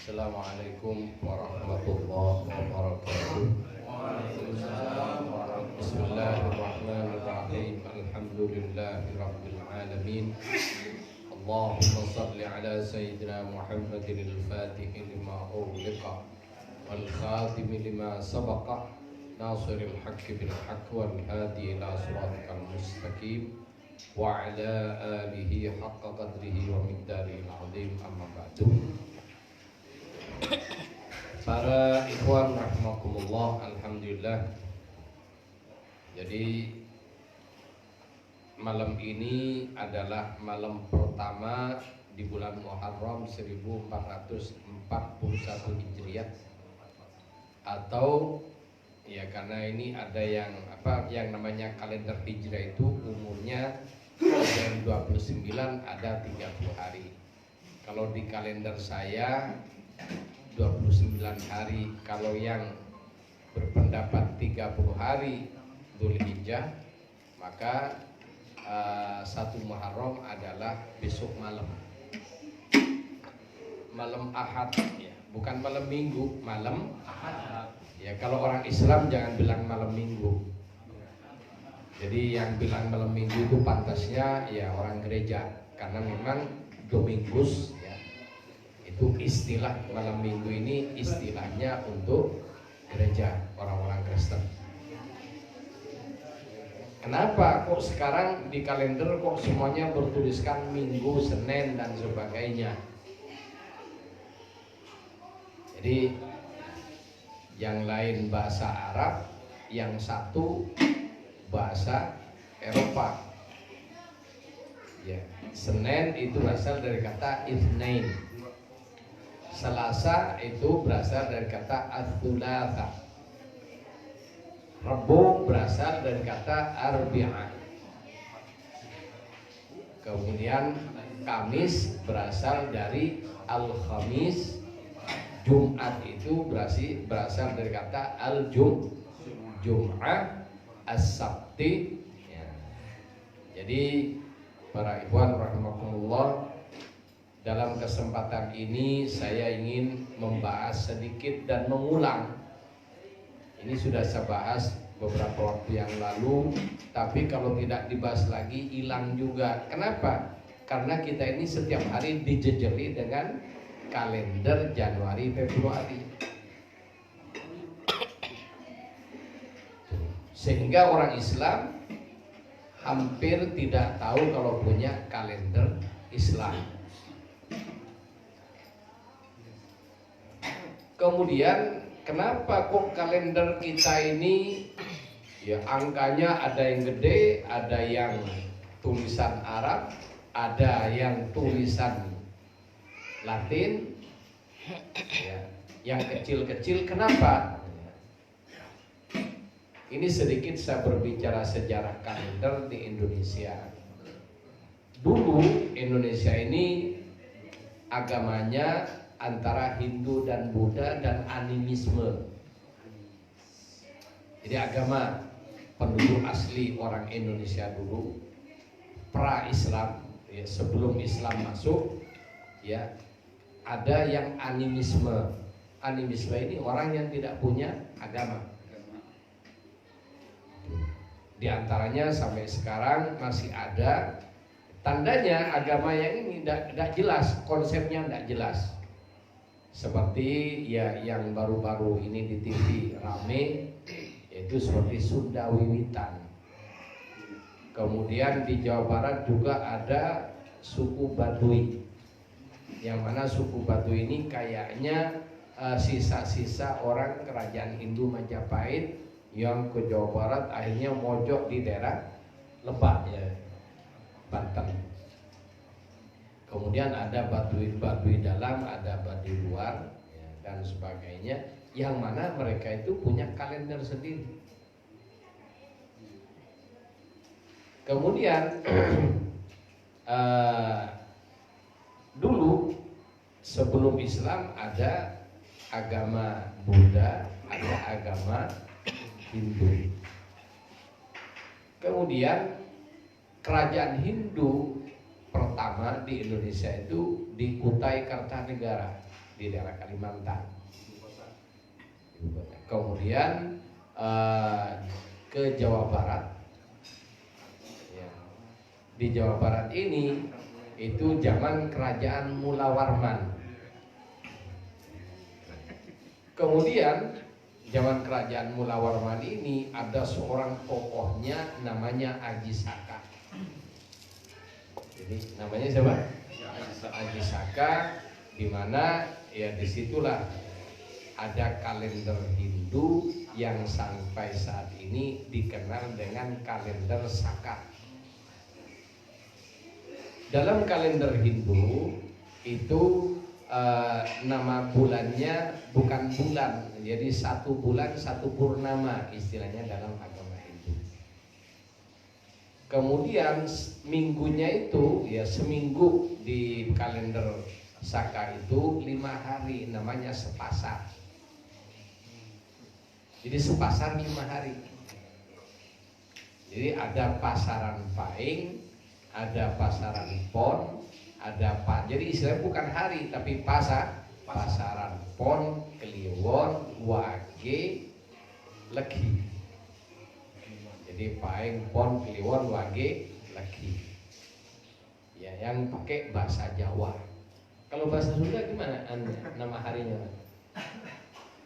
Assalamualaikum warahmatullahi wabarakatuh. Bismillahirrahmanirrahim. Alhamdulillahirabbil alamin. Allahumma shalli ala sayyidina Muhammadin al-Fatih lima ughliqa wal khatim lima sabaqa nasiril haqqi bil haqqi wal hadi ila siratal mustaqim wa ala alihi haqqa qadrihi wa miqdaril azim, amma ba'du. Para ikhwan rahimakumullah, alhamdulillah. Jadi malam ini adalah malam pertama di bulan Muharram 1441 Hijriah, atau ya karena ini ada yang namanya kalender Hijrah itu umumnya yang 29, ada 30 hari. Kalau di kalender saya 29 hari. Kalau yang berpendapat 30 hari Dzulhijjah, maka 1 Muharram adalah besok malam Ahad, ya, bukan malam Minggu, malam Ahad. Ya, kalau orang Islam jangan bilang malam Minggu. Jadi yang bilang malam Minggu itu pantasnya ya orang gereja, karena memang Domingus, ya, itu istilah malam Minggu ini istilahnya untuk gereja, orang-orang Kristen. Kenapa kok sekarang di kalender kok semuanya bertuliskan Minggu, Senin dan sebagainya? Jadi yang lain bahasa Arab, yang satu bahasa Eropa. Ya, Senin itu berasal dari kata Itsnain. Selasa itu berasal dari kata Ats-Tsulatsa. Rabu berasal dari kata Arbi'ah. Kemudian Kamis berasal dari Al-Khamis. Jumat itu berasal dari kata Al-Jum'ah. As-Sabti, ya. Jadi para ikhwan rahimakumullah, dalam kesempatan ini saya ingin membahas sedikit dan mengulang. Ini sudah saya bahas beberapa waktu yang lalu, tapi kalau tidak dibahas lagi hilang juga. Kenapa? Karena kita ini setiap hari dijejeli dengan kalender Januari Februari, sehingga orang Islam hampir tidak tahu kalau punya kalender Islam. Kemudian kenapa kok kalender kita ini ya angkanya ada yang gede, ada yang tulisan Arab, ada yang tulisan Latin, ya, yang kecil-kecil. Kenapa? Ini sedikit saya berbicara sejarah kalender di Indonesia. Dulu Indonesia ini agamanya antara Hindu dan Buddha dan animisme. Jadi agama penduduk asli orang Indonesia dulu pra-Islam, ya, sebelum Islam masuk, ya, ada yang animisme. Animisme ini orang yang tidak punya agama. Di antaranya sampai sekarang masih ada. Tandanya agama yang ini tidak jelas, konsepnya tidak jelas. Seperti ya yang baru-baru ini di TV rame, yaitu seperti Sunda Wiwitan. Kemudian di Jawa Barat juga ada suku Baduy, yang mana suku Baduy ini kayaknya sisa-sisa orang kerajaan Hindu Majapahit yang ke Jawa Barat, akhirnya mojok di daerah Lebak, ya, Banten. Kemudian ada Baduy dalam, ada Baduy luar, ya, dan sebagainya, yang mana mereka itu punya kalender sendiri. Kemudian dulu sebelum Islam ada agama Buddha, ada agama Hindu. Kemudian kerajaan Hindu pertama di Indonesia itu di Kutai Kartanegara, di di daerah Kalimantan. Kemudian ke Jawa Barat. Ya. Di Jawa Barat ini itu zaman kerajaan Mula Warman. Kemudian zaman kerajaan Mula Warman ini ada seorang tokohnya namanya Aji Saka. Jadi namanya siapa? Aji Saka, di mana ya disitulah ada kalender Hindu yang sampai saat ini dikenal dengan kalender Saka. Dalam kalender Hindu itu nama bulannya bukan bulan, jadi satu bulan satu purnama istilahnya dalam agama Hindu. Kemudian minggunya itu ya seminggu di kalender Saka itu 5 hari, namanya sepasar. Jadi sepasar 5 hari. Jadi ada pasaran Paing, ada pasaran Pon, ada jadi istilahnya bukan hari tapi pasaran Pon, Kliwon, Wage, Legi. Jadi Paing, Pon, Kliwon, Wage, Legi. Ya, yang pakai bahasa Jawa. Kalau bahasa Sunda gimana nama harinya?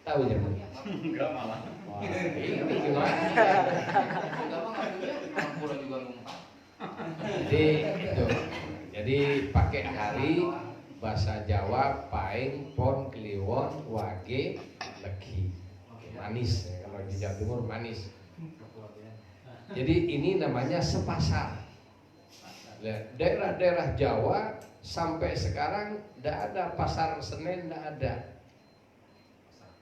Tahu ya? Enggak malah. Wah, ini gimana? Jadi pakai hari bahasa Jawa Paing, Pon, Kliwon, Wage, Legi. Manis ya, kalau di Jawa Timur manis. Jadi ini namanya sepasar. Daerah-daerah Jawa sampai sekarang tidak ada pasar Senen, tidak ada.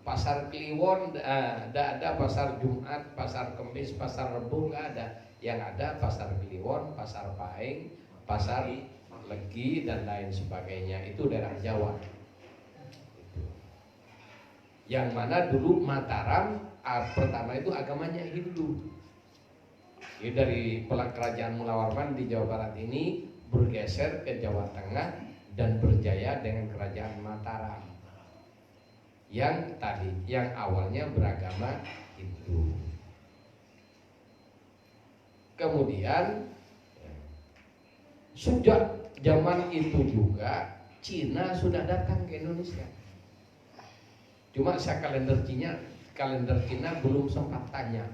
Pasar Kliwon tidak ada, pasar Jumat, pasar Kemis, pasar Rebo nggak ada. Yang ada pasar Kliwon, pasar Paing, pasar Legi dan lain sebagainya. Itu daerah Jawa. Yang mana dulu Mataram pertama itu agamanya Hindu. Jadi dari kerajaan Mula Warman di Jawa Barat ini bergeser ke Jawa Tengah dan berjaya dengan kerajaan Mataram. Yang awalnya beragama Hindu. Kemudian sejak zaman itu juga Cina sudah datang ke Indonesia. Cuma saya kalender Cina belum sempat tanya.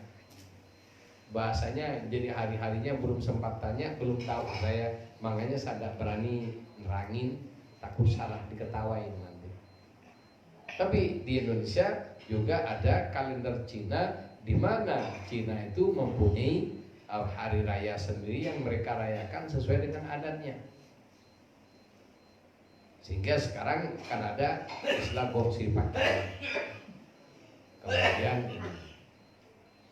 Bahasanya jadi hari-harinya belum sempat tanya, belum tahu saya, makanya saya tidak berani nerangin, takut salah diketawain nanti. Tapi di Indonesia juga ada kalender Cina, di mana Cina itu mempunyai hari raya sendiri yang mereka rayakan sesuai dengan adatnya. Sehingga sekarang kan ada Islam Gongsi Pakai. Kemudian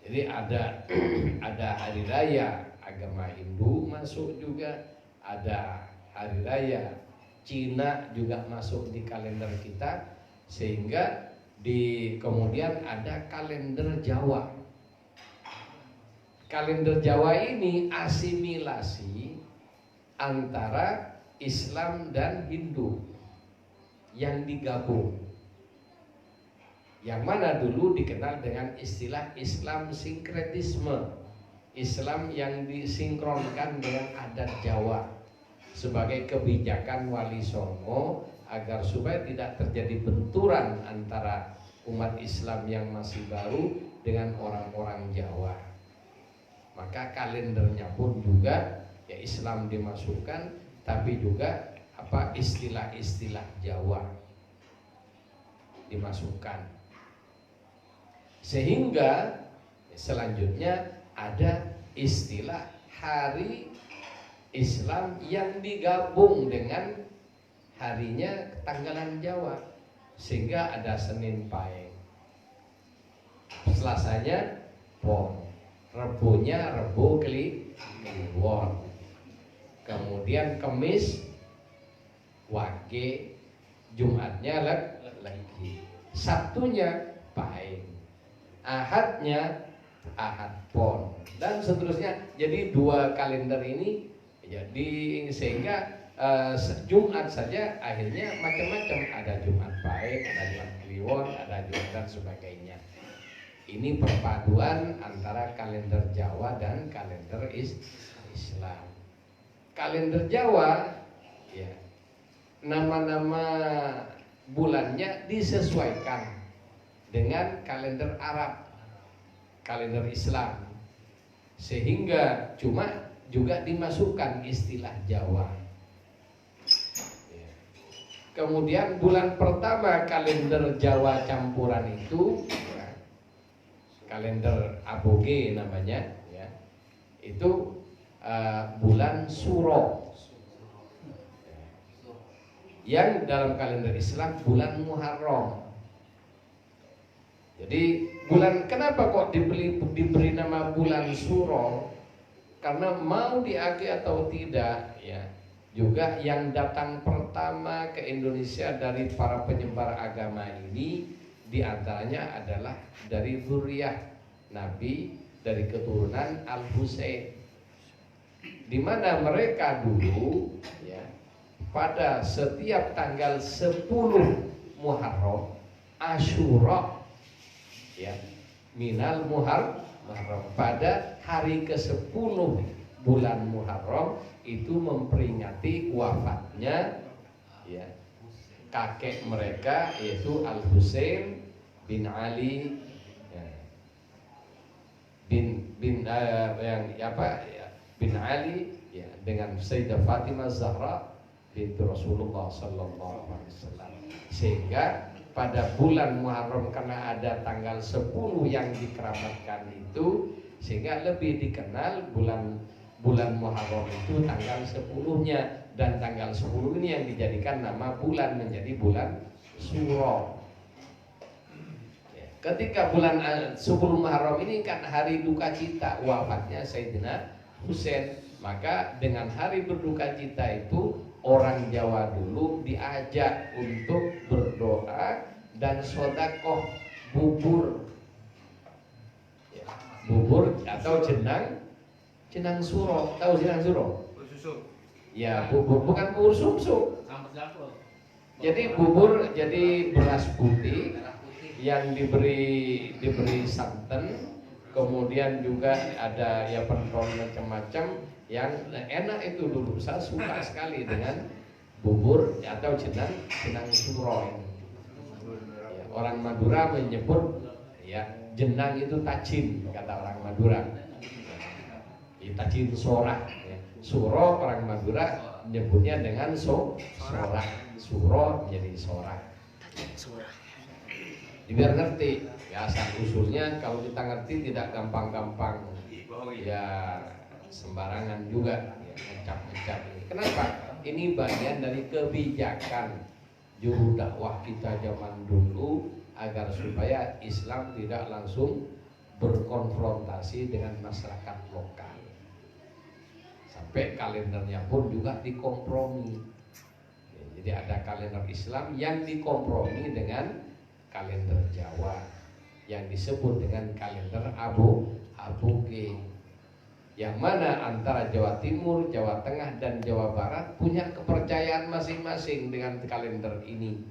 jadi ada hari raya agama Hindu masuk juga, ada hari raya Cina juga masuk di kalender kita, sehingga kemudian ada kalender Jawa. Kalender Jawa ini asimilasi antara Islam dan Hindu yang digabung. Yang mana dulu dikenal dengan istilah Islam sinkretisme, Islam yang disinkronkan dengan adat Jawa sebagai kebijakan Wali Songo agar supaya tidak terjadi benturan antara umat Islam yang masih baru dengan orang-orang Jawa. Maka kalendernya pun juga ya Islam dimasukkan, tapi juga istilah-istilah Jawa dimasukkan. Sehingga selanjutnya ada istilah hari Islam yang digabung dengan harinya tanggalan Jawa, sehingga ada Senin Paing, Selasanya Pon, Rebonya Rebo Kliwon, kemudian Kemis Wage, Jumatnya Legi, Sabtunya Paing, Ahadnya Ahad Pon, dan seterusnya. Jadi 2 kalender ini jadi sehingga Jumat saja akhirnya macam-macam, ada Jumat Paing, Kliwon, ada juga dan sebagainya. Ini perpaduan antara kalender Jawa dan kalender Islam. Kalender Jawa, ya, nama-nama bulannya disesuaikan dengan kalender Arab, kalender Islam, sehingga cuma juga dimasukkan istilah Jawa. Ya. Kemudian bulan pertama kalender Jawa campuran itu, ya, kalender Aboge namanya, ya, itu bulan Suro. Yang dalam kalender Islam bulan Muharram. Jadi kenapa kok diberi nama bulan Suro? Karena mau diakui atau tidak, ya, juga yang datang pertama ke Indonesia dari para penyebar agama ini diantaranya adalah dari zuriyah Nabi, dari keturunan Al-Husain, di mana mereka dulu, ya, pada setiap tanggal 10 Muharram, Asyura, ya, minal Muharram, pada hari ke-10 bulan Muharram itu memperingati wafatnya, ya, kakek mereka yaitu Al-Husain bin Ali, ya, bin Ali, ya, dengan Sayyidah Fatimah Zahra binti Rasulullah sallallahu alaihi wasallam. Sehingga pada bulan Muharram, karena ada tanggal 10 yang dikeramatkan itu, sehingga lebih dikenal bulan Muharram itu tanggal 10-nya, dan tanggal 10 ini yang dijadikan nama bulan menjadi bulan Suro. Ketika bulan 10 Muharram ini kan hari duka cita wafatnya Sayyidina Husain, maka dengan hari berduka cita itu orang Jawa dulu diajak untuk berdoa dan sodakoh bubur, ya, bubur atau jenang suro. Tahu jenang suro? Ya, bubur, bukan bubur susu. Jadi bubur, jadi beras putih yang diberi santan, kemudian juga ada ya pentol macam-macam yang enak itu dulu. Saya suka sekali dengan bubur atau jenang suro. Ya, orang Madura menyebut, ya, jenang itu tajin, kata orang Madura. Ya, tajin sorak. Ya. Suro orang Madura menyebutnya dengan sorak. Suro menjadi sorak. Biar ngerti, ya, asal usulnya kalau kita ngerti tidak gampang-gampang, ya, sembarangan juga, ya, ngecap-ngecap ini. Kenapa? Ini bagian dari kebijakan juru dakwah kita zaman dulu agar supaya Islam tidak langsung berkonfrontasi dengan masyarakat lokal. Sampai kalendernya pun juga dikompromi. Ya, jadi ada kalender Islam yang dikompromi dengan kalender Jawa yang disebut dengan kalender Aboge, yang mana antara Jawa Timur, Jawa Tengah, dan Jawa Barat punya kepercayaan masing-masing dengan kalender ini.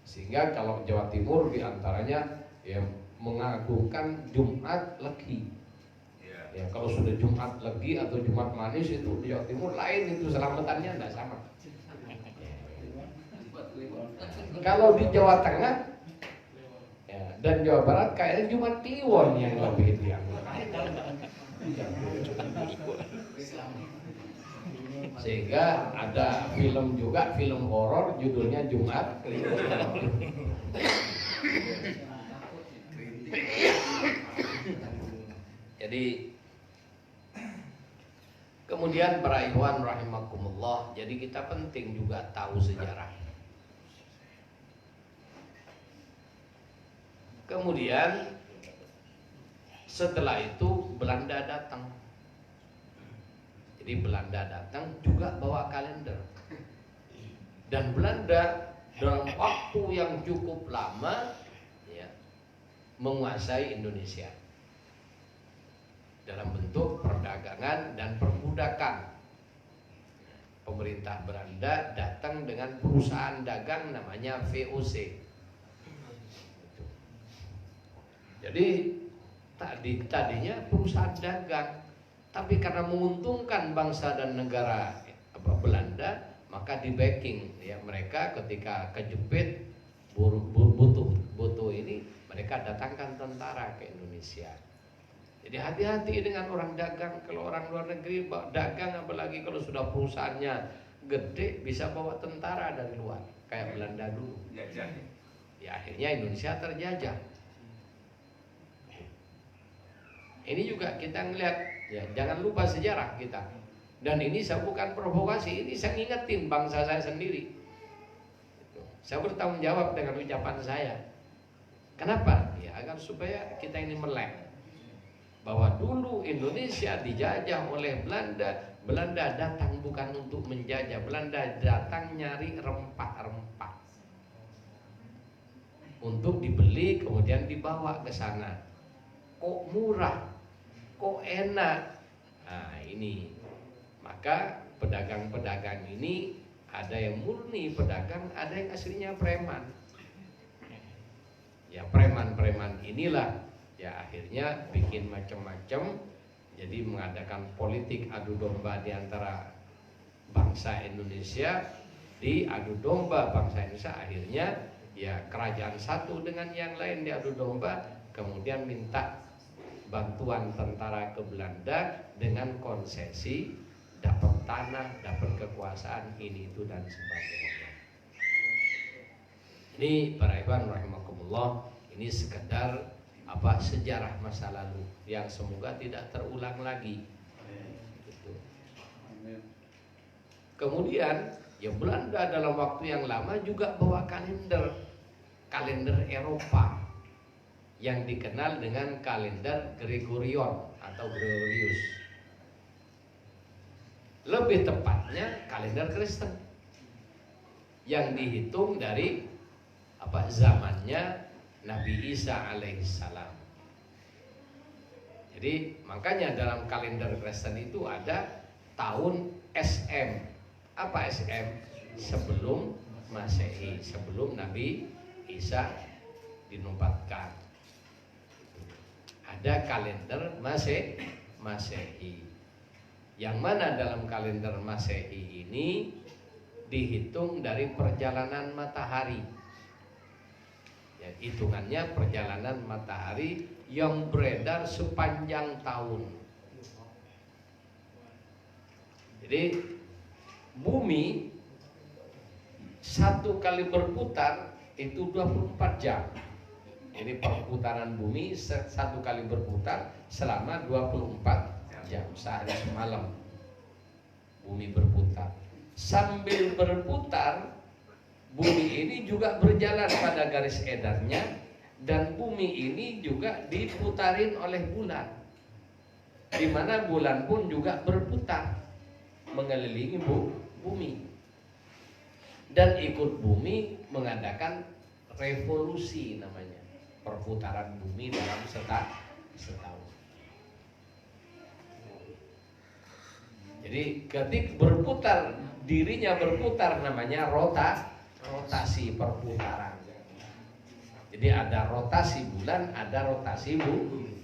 Sehingga kalau Jawa Timur diantaranya, ya, mengagungkan Jumat Legi. Ya, kalau sudah Jumat Legi atau Jumat Manis itu di Jawa Timur lain, itu selamatannya tidak sama. Kalau di Jawa Tengah, ya, dan Jawa Barat kayaknya Jumat Kliwon yang lebih dianggap. Sehingga ada film juga, film horor judulnya Jumat Kliwon. Jadi kemudian para ikhwan rahimakumullah, jadi kita penting juga tahu sejarah. Kemudian setelah itu Belanda datang. Jadi Belanda datang juga bawa kalender. Dan Belanda dalam waktu yang cukup lama, ya, menguasai Indonesia dalam bentuk perdagangan dan perbudakan. Pemerintah Belanda datang dengan perusahaan dagang namanya VOC, Jadi tadinya perusahaan dagang, tapi karena menguntungkan bangsa dan negara Belanda, maka di backing ya mereka ketika kejepit butuh ini, mereka datangkan tentara ke Indonesia. Jadi hati-hati dengan orang dagang. Kalau orang luar negeri dagang, apalagi kalau sudah perusahaannya gede, bisa bawa tentara dari luar, kayak Belanda dulu. Ya akhirnya Indonesia terjajah. Ini juga kita ngelihat, ya jangan lupa sejarah kita. Dan ini saya bukan provokasi, ini saya ngingetin bangsa saya sendiri. Saya bertanggung jawab dengan ucapan saya. Kenapa? Ya agar supaya kita ini melek bahwa dulu Indonesia dijajah oleh Belanda. Belanda datang bukan untuk menjajah, Belanda datang nyari rempah-rempah untuk dibeli kemudian dibawa ke sana. Kok murah, kok enak. Nah ini, maka pedagang-pedagang ini ada yang murni pedagang, ada yang aslinya preman. Ya preman-preman inilah ya akhirnya bikin macam-macam, jadi mengadakan politik adu domba di antara bangsa Indonesia. Di adu domba bangsa Indonesia, akhirnya ya kerajaan satu dengan yang lain diadu domba, kemudian minta bantuan tentara ke Belanda dengan konsesi dapat tanah, dapat kekuasaan, ini itu dan sebagainya. Ini para ikhwan rahimakumullah, ini sekedar sejarah masa lalu yang semoga tidak terulang lagi. Gitu. Kemudian ya Belanda dalam waktu yang lama juga bawa kalender Eropa yang dikenal dengan kalender Gregorian atau Gregorius. Lebih tepatnya kalender Kristen yang dihitung dari zamannya Nabi Isa alaihissalam. Jadi makanya dalam kalender Kristen itu ada tahun SM. Apa SM? Sebelum Masehi, sebelum Nabi Isa dinobatkan. Ada kalender Masehi. Yang mana dalam kalender Masehi ini dihitung dari perjalanan matahari. Ya, hitungannya perjalanan matahari yang beredar sepanjang tahun. Jadi bumi satu kali berputar itu 24 jam. Jadi perputaran bumi satu kali berputar selama 24 jam, sehari semalam bumi berputar. Sambil berputar, bumi ini juga berjalan pada garis edarnya, dan bumi ini juga diputarin oleh bulan, di mana bulan pun juga berputar mengelilingi bumi, dan ikut bumi mengadakan revolusi, namanya perputaran bumi dalam setahun. Jadi ketika berputar, dirinya berputar, namanya rotasi perputaran. Jadi ada rotasi bulan, ada rotasi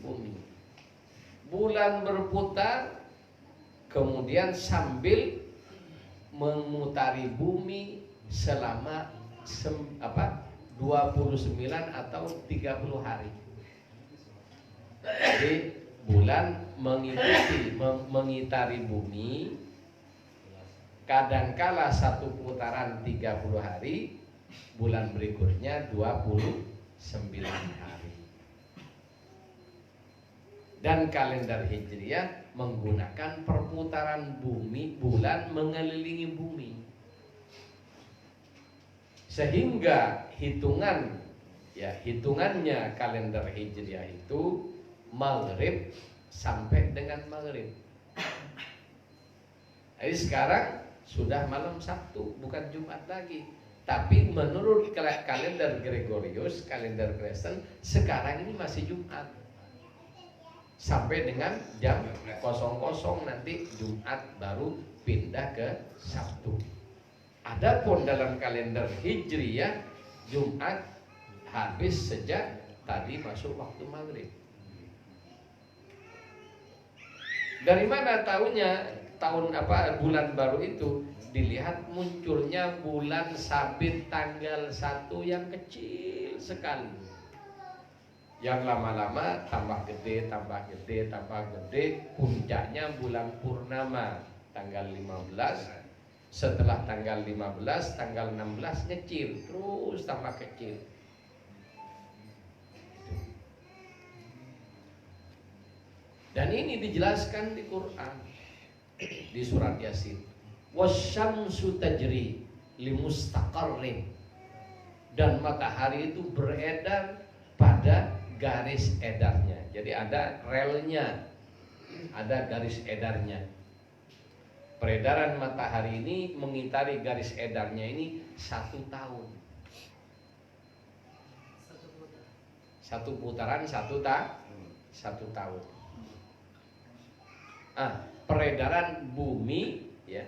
bumi. Bulan berputar, kemudian sambil memutari bumi selama 29 atau 30 hari. Jadi bulan mengitari bumi, kadangkala satu putaran 30 hari, bulan berikutnya 29 hari. Dan kalender Hijriah menggunakan perputaran bumi, bulan mengelilingi bumi. Sehingga hitungannya kalender Hijriah itu Maghrib sampai dengan Maghrib. Jadi sekarang sudah malam Sabtu, bukan Jumat lagi. Tapi menurut kalender Gregorius, kalender Kristen, sekarang ini masih Jumat. Sampai dengan jam 00 nanti Jumat baru pindah ke Sabtu. Adapun dalam kalender Hijriah, Jumat habis sejak tadi masuk waktu maghrib. Dari mana tahunya bulan baru itu? Dilihat munculnya bulan sabit tanggal 1 yang kecil sekali. Yang lama-lama tambah gede, tambah gede, tambah gede. Puncaknya bulan purnama tanggal 15. Setelah tanggal 15, tanggal 16 kecil, terus tambah kecil. Dan ini dijelaskan di Quran, di surat Yasin. Wasyamsu tajri limustaqarrin. Dan matahari itu beredar pada garis edarnya. Jadi ada relnya, ada garis edarnya. Peredaran matahari ini mengitari garis edarnya ini 1 tahun. Satu putaran 1 tahun. Peredaran bumi, ya.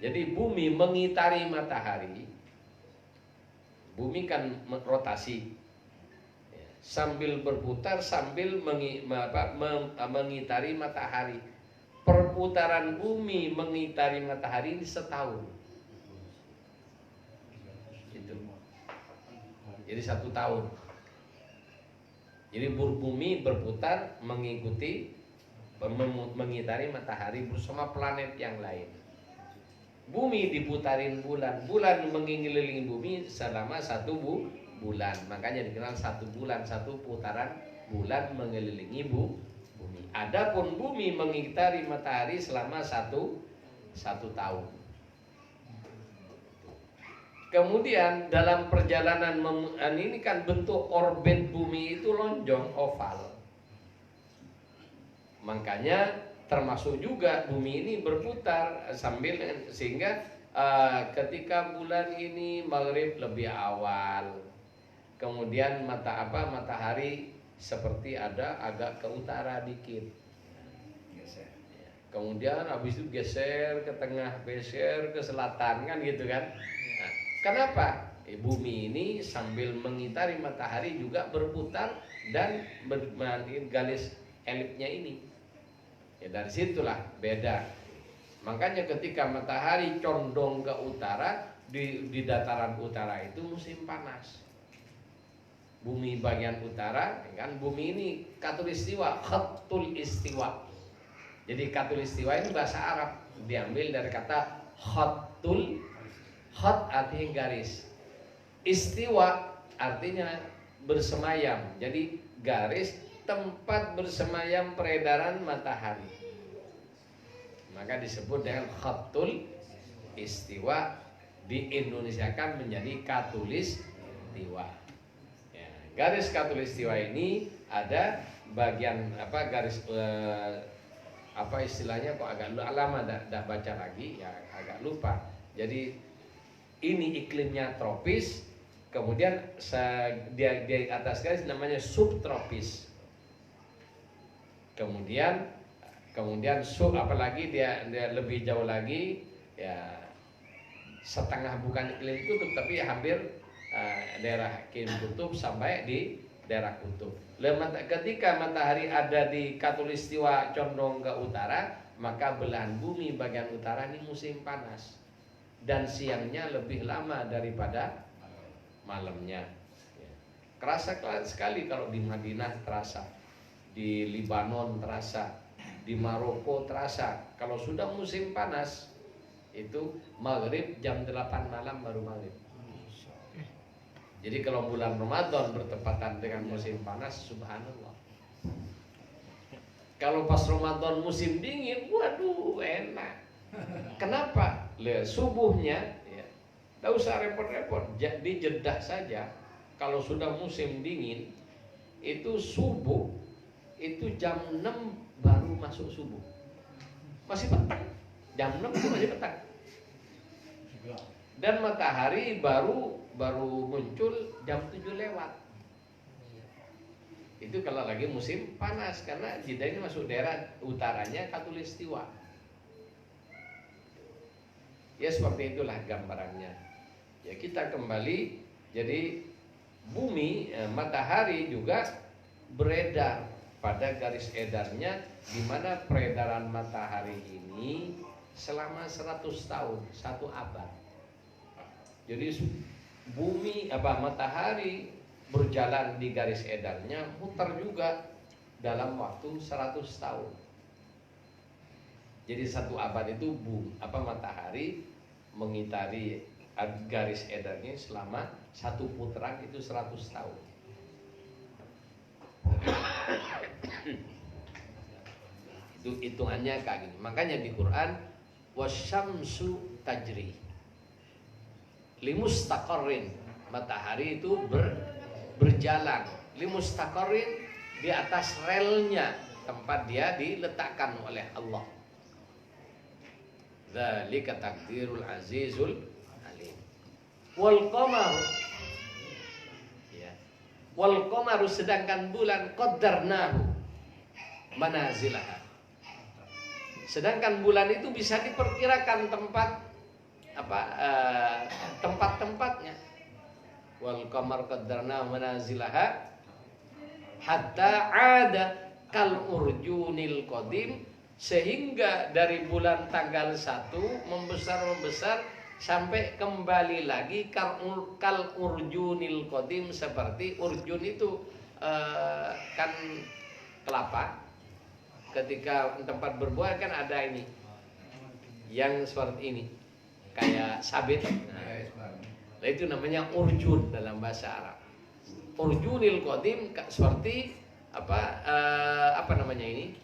Jadi bumi mengitari matahari. Bumi kan rotasi, ya, sambil berputar sambil mengitari matahari. Perputaran bumi mengitari matahari ini setahun. Itu. Jadi 1 tahun. Jadi bumi berputar mengitari matahari bersama planet yang lain. Bumi diputarin bulan, bulan mengelilingi bumi selama 1 bulan. Makanya dikenal 1 bulan, 1 putaran bulan mengelilingi bumi. Adapun bumi mengitari matahari selama 1 tahun. Kemudian dalam perjalanan ini kan bentuk orbit bumi itu lonjong, oval. Makanya termasuk juga bumi ini berputar sehingga ketika bulan ini maghrib lebih awal, kemudian matahari seperti ada agak ke utara dikit, kemudian habis itu geser ke tengah, geser ke selatan, kan gitu kan. Nah, kenapa? Bumi ini sambil mengitari matahari juga berputar dan garis elipsnya ini. Ya dari situlah beda. Makanya ketika matahari condong ke utara, di dataran utara itu musim panas. Bumi bagian utara, kan bumi ini khatulistiwa, khatul istiwa. Jadi khatulistiwa itu bahasa Arab, diambil dari kata khatul, khat artinya garis, istiwa artinya bersemayam. Jadi garis tempat bersemayam peredaran matahari, maka disebut dengan khatul istiwa. Di Indonesia kan menjadi khatulistiwa. Garis khatulistiwa ini ada bagian garis istilahnya kok agak lama dah baca lagi ya, agak lupa. Jadi ini iklimnya tropis, kemudian di atas garis namanya subtropis. Kemudian apalagi dia lebih jauh lagi ya, setengah bukan iklim kutub tapi hampir daerah iklim kutub sampai di daerah kutub. Ketika matahari ada di khatulistiwa condong ke utara, maka belahan bumi bagian utara ini musim panas dan siangnya lebih lama daripada malamnya. Kerasa sekali kalau di Madinah terasa, di Libanon terasa, di Maroko terasa. Kalau sudah musim panas itu maghrib jam 8 malam baru maghrib. Jadi kalau bulan Ramadan bertepatan dengan musim panas, subhanallah. Kalau pas Ramadan musim dingin, waduh enak. Kenapa? Subuhnya ya, tidak usah repot-repot, di Jeddah saja. Kalau sudah musim dingin, itu subuh itu jam 6 baru masuk subuh. Masih petang. Jam 6 itu masih petang. Dan matahari baru muncul jam 7 lewat. Itu kalau lagi musim panas, karena Jeddah ini masuk daerah utaranya khatulistiwa. Ya seperti itulah gambarannya. Ya kita kembali, jadi bumi, matahari juga beredar pada garis edarnya, di mana peredaran matahari ini selama 100 tahun, 1 abad. Jadi bumi matahari berjalan di garis edarnya, muter juga dalam waktu 100 tahun. Jadi 1 abad itu matahari mengitari garis edarnya selama 1 putaran itu 100 tahun. Itu hitungannya kayak gini. Makanya di Quran wasyamsu tajri limustaqarrin, matahari itu berjalan limustaqarrin, di atas relnya, tempat dia diletakkan oleh Allah. Dzalika taqdirul azizul alim. Wal qamaru, ya. Wal qamaru, sedangkan bulan qaddarnahu manazilaha. Sedangkan bulan itu bisa diperkirakan tempat-tempatnya. Wal qamar qaddarnahu manazilaha hatta ada kal urjunil qadim, sehingga dari bulan tanggal 1 membesar sampai kembali lagi kal urjunil qadim, seperti urjun itu kan kelapa. Ketika tempat berbuah kan ada ini yang seperti ini, kayak sabit. Nah, itu namanya urjun dalam bahasa Arab. Urjunil qadim seperti apa namanya ini?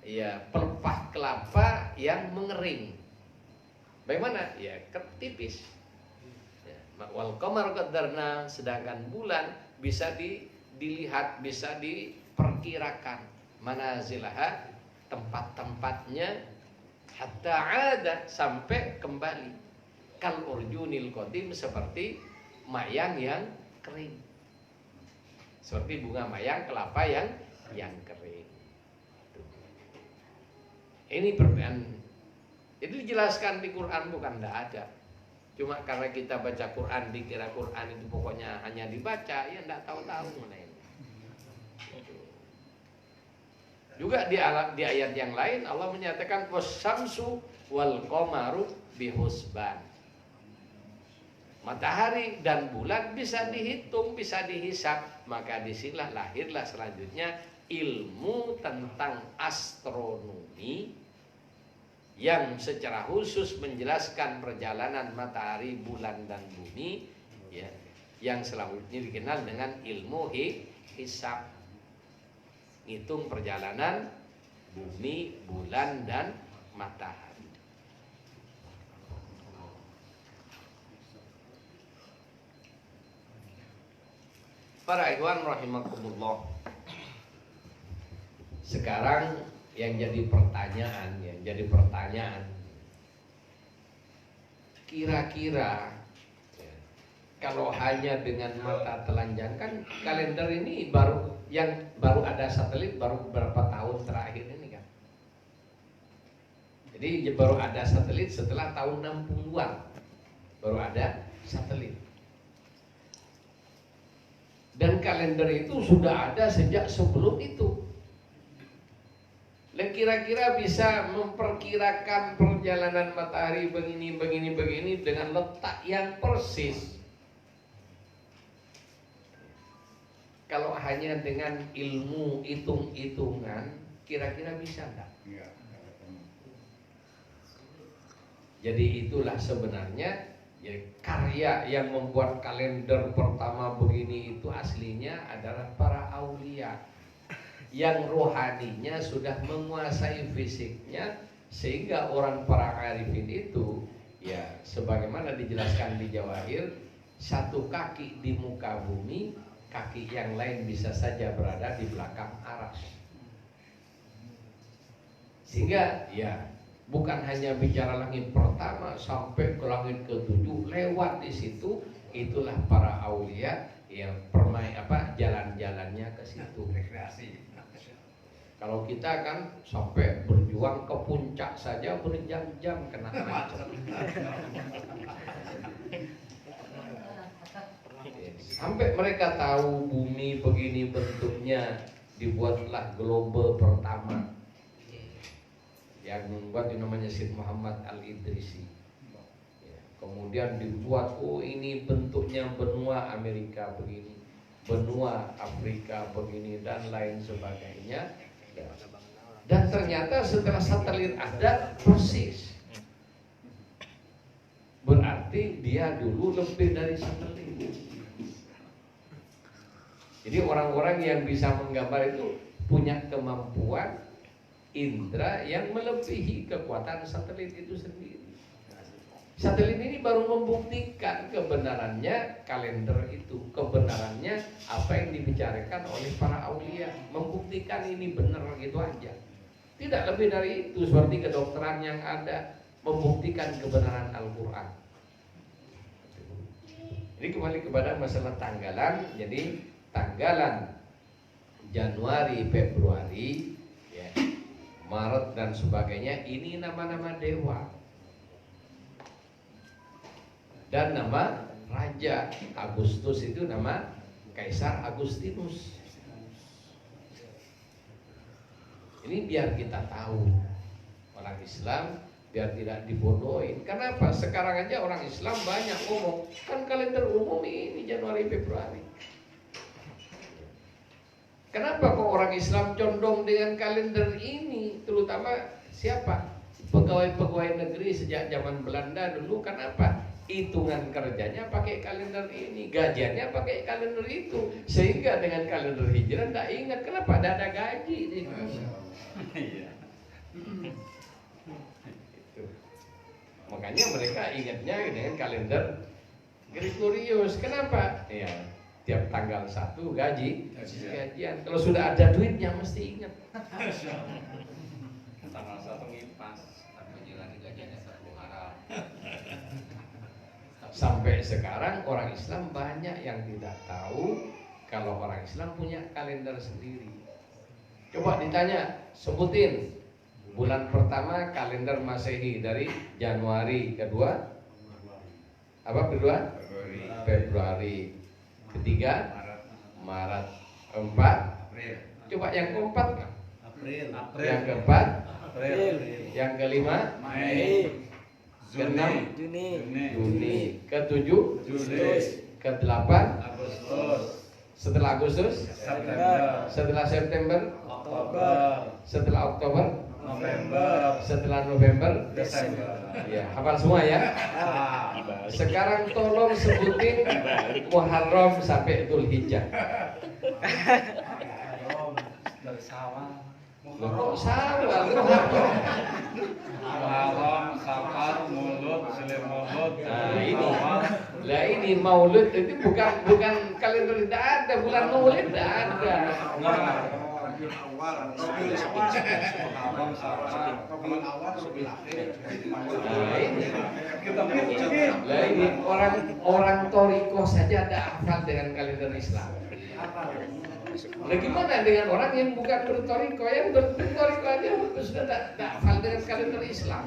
Ya, pelepah kelapa yang mengering. Bagaimana? Ya, tipis. Ya, wal qamar qaddarna, sedangkan bulan bisa dilihat, bisa diperkirakan. Manazilaha, tempat-tempatnya, hatta ada, sampai kembali. Kal urjunil qadim, seperti mayang yang kering. Seperti bunga mayang kelapa yang kering. Ini perbedaan. Itu dijelaskan di Quran, bukan tidak ada. Cuma karena kita baca Quran, dikira Quran itu pokoknya hanya dibaca, ya tidak tahu-tahu mana ini. Juga di ayat yang lain Allah menyatakan wasyamsu wal qamaru bihusban. Matahari dan bulan bisa dihitung, bisa dihisap. Maka disinilah lahirlah selanjutnya ilmu tentang astronomi yang secara khusus menjelaskan perjalanan matahari, bulan dan bumi, ya, yang selanjutnya dikenal dengan ilmu hisab, ngitung perjalanan bumi, bulan dan matahari. Para ikhwan rahimakumullah, sekarang yang jadi pertanyaan, kira-kira kalau hanya dengan mata telanjang, kan kalender ini baru ada satelit baru beberapa tahun terakhir ini kan. Jadi baru ada satelit setelah tahun 60-an baru ada satelit. Dan kalender itu sudah ada sejak sebelum itu. Dan kira-kira bisa memperkirakan perjalanan matahari begini dengan letak yang persis. Kalau hanya dengan ilmu hitung-hitungan, kira-kira bisa enggak? Jadi itulah sebenarnya ya, karya yang membuat kalender pertama begini itu aslinya adalah para aulia yang rohaninya sudah menguasai fisiknya, sehingga orang para arifin itu ya sebagaimana dijelaskan di Jawahir, satu kaki di muka bumi, kaki yang lain bisa saja berada di belakang arsy. Sehingga ya bukan hanya bicara langit pertama sampai ke langit ke-7, lewat di situ, itulah para aulia yang jalan-jalannya ke situ. Rekreasi. Kalau kita kan sampai berjuang ke puncak saja berjam-jam kena macet. Sampai mereka tahu bumi begini bentuknya, dibuatlah global pertama yang membuat namanya Syed Muhammad Al-Idrisi. Ya, kemudian dibuat, oh ini bentuknya benua Amerika begini, benua Afrika begini, dan lain sebagainya. Ya. Dan ternyata setelah satelit ada proses, berarti dia dulu lebih dari satelit. Jadi orang-orang yang bisa menggambar itu punya kemampuan indera yang melebihi kekuatan satelit itu sendiri. Satelit ini baru membuktikan kebenarannya kalender itu, kebenarannya apa yang dibicarakan oleh para aulia, membuktikan ini benar gitu aja. Tidak lebih dari itu, seperti kedokteran yang ada membuktikan kebenaran Al-Quran. Jadi kembali kepada masalah tanggalan. Jadi tanggalan Januari, Februari, ya, Maret dan sebagainya, ini nama-nama dewa dan nama raja. Agustus itu nama Kaisar Agustinus. Ini biar kita tahu, orang Islam biar tidak dibodohin. Kenapa? Sekarang aja orang Islam banyak ngomong, kan kalender umum ini Januari Februari. Kenapa kok orang Islam condong dengan kalender ini? Terutama siapa? Pegawai-pegawai negeri sejak zaman Belanda dulu. Kenapa? Hitungan kerjanya pakai kalender ini, gajiannya pakai kalender itu, sehingga dengan kalender Hijrah tidak ingat kenapa ada gaji di Makanya mereka ingatnya dengan kalender Gregorius. Kenapa? Ya, tiap tanggal 1 gajian. Kalau sudah ada duitnya mesti ingat. Tanggal 1 ngipas, tapi lagi gajiannya 1 Muharram. Sampai sekarang orang Islam banyak yang tidak tahu kalau orang Islam punya kalender sendiri. Coba ditanya, sebutin bulan pertama kalender Masehi dari Januari, kedua apa kedua? Februari, ketiga Maret, keempat coba yang keempat April. yang keempat April. yang kelima Mei. keenam Juni, ketujuh Juli. kedelapan Agustus. setelah Agustus, September. setelah September, Oktober. setelah Oktober, November. setelah November, Desember. ya hafal semua ya. Sekarang tolong sebutin Muharram sampai Dzulhijjah. Dari Sawal. Kok salah Muharram? Muharram, Safar, Mulud, Silimulud. Nah ini Maulud itu bukan kalender, tidak ada bulan Maulid, tidak ada. Nah ini orang Toriko saja ada hafal dengan kalender Islam. Nah gimana dengan orang yang bukan bertoriko? Yang bertoriko aja sudah tak hafal dengan kalender Islam.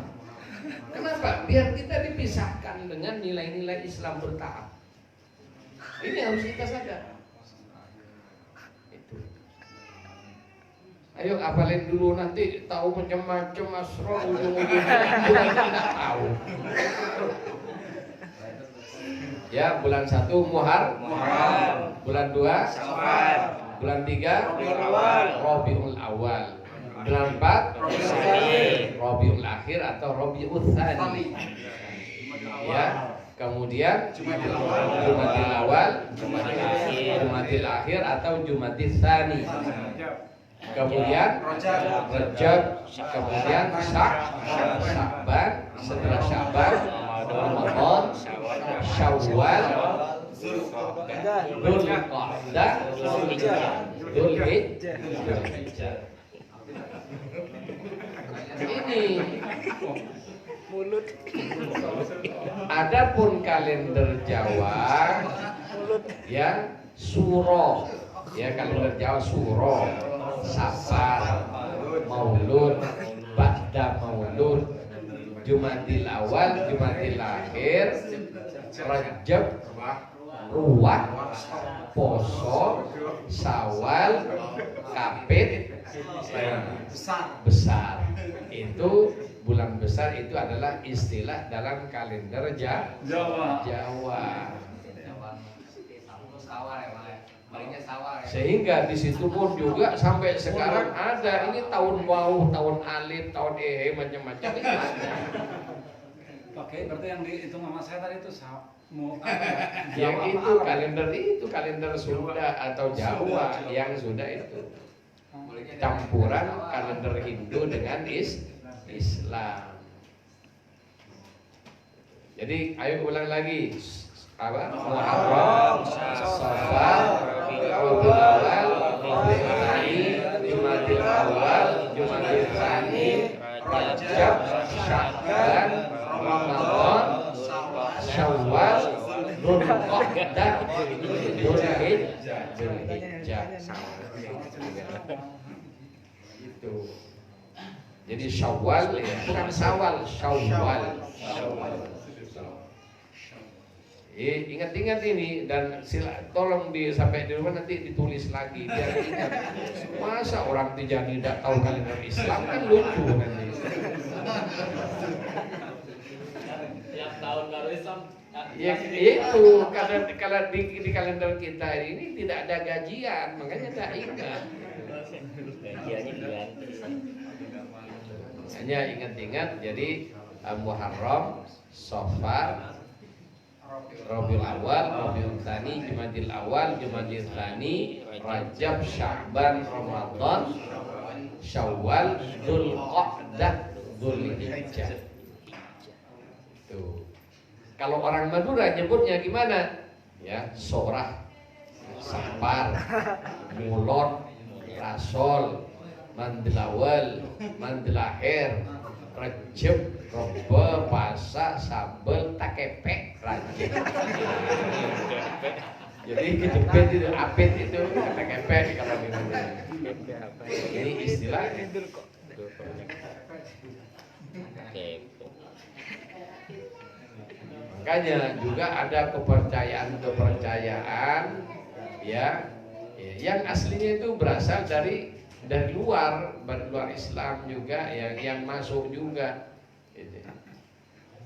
Kenapa? Biar kita dipisahkan dengan nilai-nilai Islam bertahap. Ini harus kita sadar. Itu. Ayo hafalin dulu, nanti tahu macam-macam asro ujung-ujungnya tidak tahu. Ya, bulan 1 Muharram, bulan 2 Safar, bulan 3 Rabiul Awal, bulan 4 Rabiul Akhir atau Rabiul Tsani. Ya, kemudian Jumadil Awal, Jumadil Akhir atau Jumadil Tsani. Kemudian Rajab, kemudian Sya'ban, setelah Sya'ban Ramadan, Syawal, Dzulqa'dah, Dzulhijjah. Ini mulut. adapun kalender Jawa yang Suro, ya kalender Jawa Suro, Safar, Maulud, Ba'da Maulud, Jumadil Awal, Jumadil Akhir, Rajab, ruwah, poso, Syawal, kapit, besar. Itu bulan besar itu adalah istilah dalam kalender Jawa. Jawa. Sawal ya, Bang, ya. Palingnya sawal ya. Sehingga di situ pun juga sampai sekarang ada ini tahun wau, tahun alif, tahun macam-macam itu ada. Oke, berarti yang dihitung sama saya tadi itu Yang itu kalender Sunda atau Jawa yang sudah itu campuran kalender Hindu dengan Islam. Jadi ayo ulang lagi apa? Muharram, Safar, Rabiul Awal, Rabiul Tsani, Jumadil Awal, Jumadil Tsani, Rajab, Sya'ban, Ramadan, Syawal, Dzulqa'dah, Dzulhijjah. Itu. Jadi Syawal ya, bukan Syawal, Syawal. Ingat-ingat ini dan tolong sampai di rumah nanti ditulis lagi biar ingat. Masa orang Tijani tidak tahu kalender Islam kan lucu nanti. Tiap tahun baru Islam. Ya itu kalau di kalender kita ini tidak ada gajian, makanya tidak ingat. Gajiannya diganti. Hanya ingat-ingat jadi Muharram, Safar, Rabiul Awal, Rabiul Tsani, Jumadil Awal, Jumadil Tsani, Rajab, Sya'ban, Ramadan, Syawal, Dzulqa'dah, Dzulhijjah. Tuh. Kalau orang Madura nyebutnya gimana? Ya, Sorah, Safar, Mulod, Rasol, Mandilawal, Mandilahir, Rejeb, Robe, Pasa, Sabel, Takepek, Rajin. Jadi kejepit itu, apit itu, Takepek kalau di Madura. Ini istilah. Makanya juga ada kepercayaan ya yang aslinya itu berasal dari luar Islam juga yang masuk juga gitu.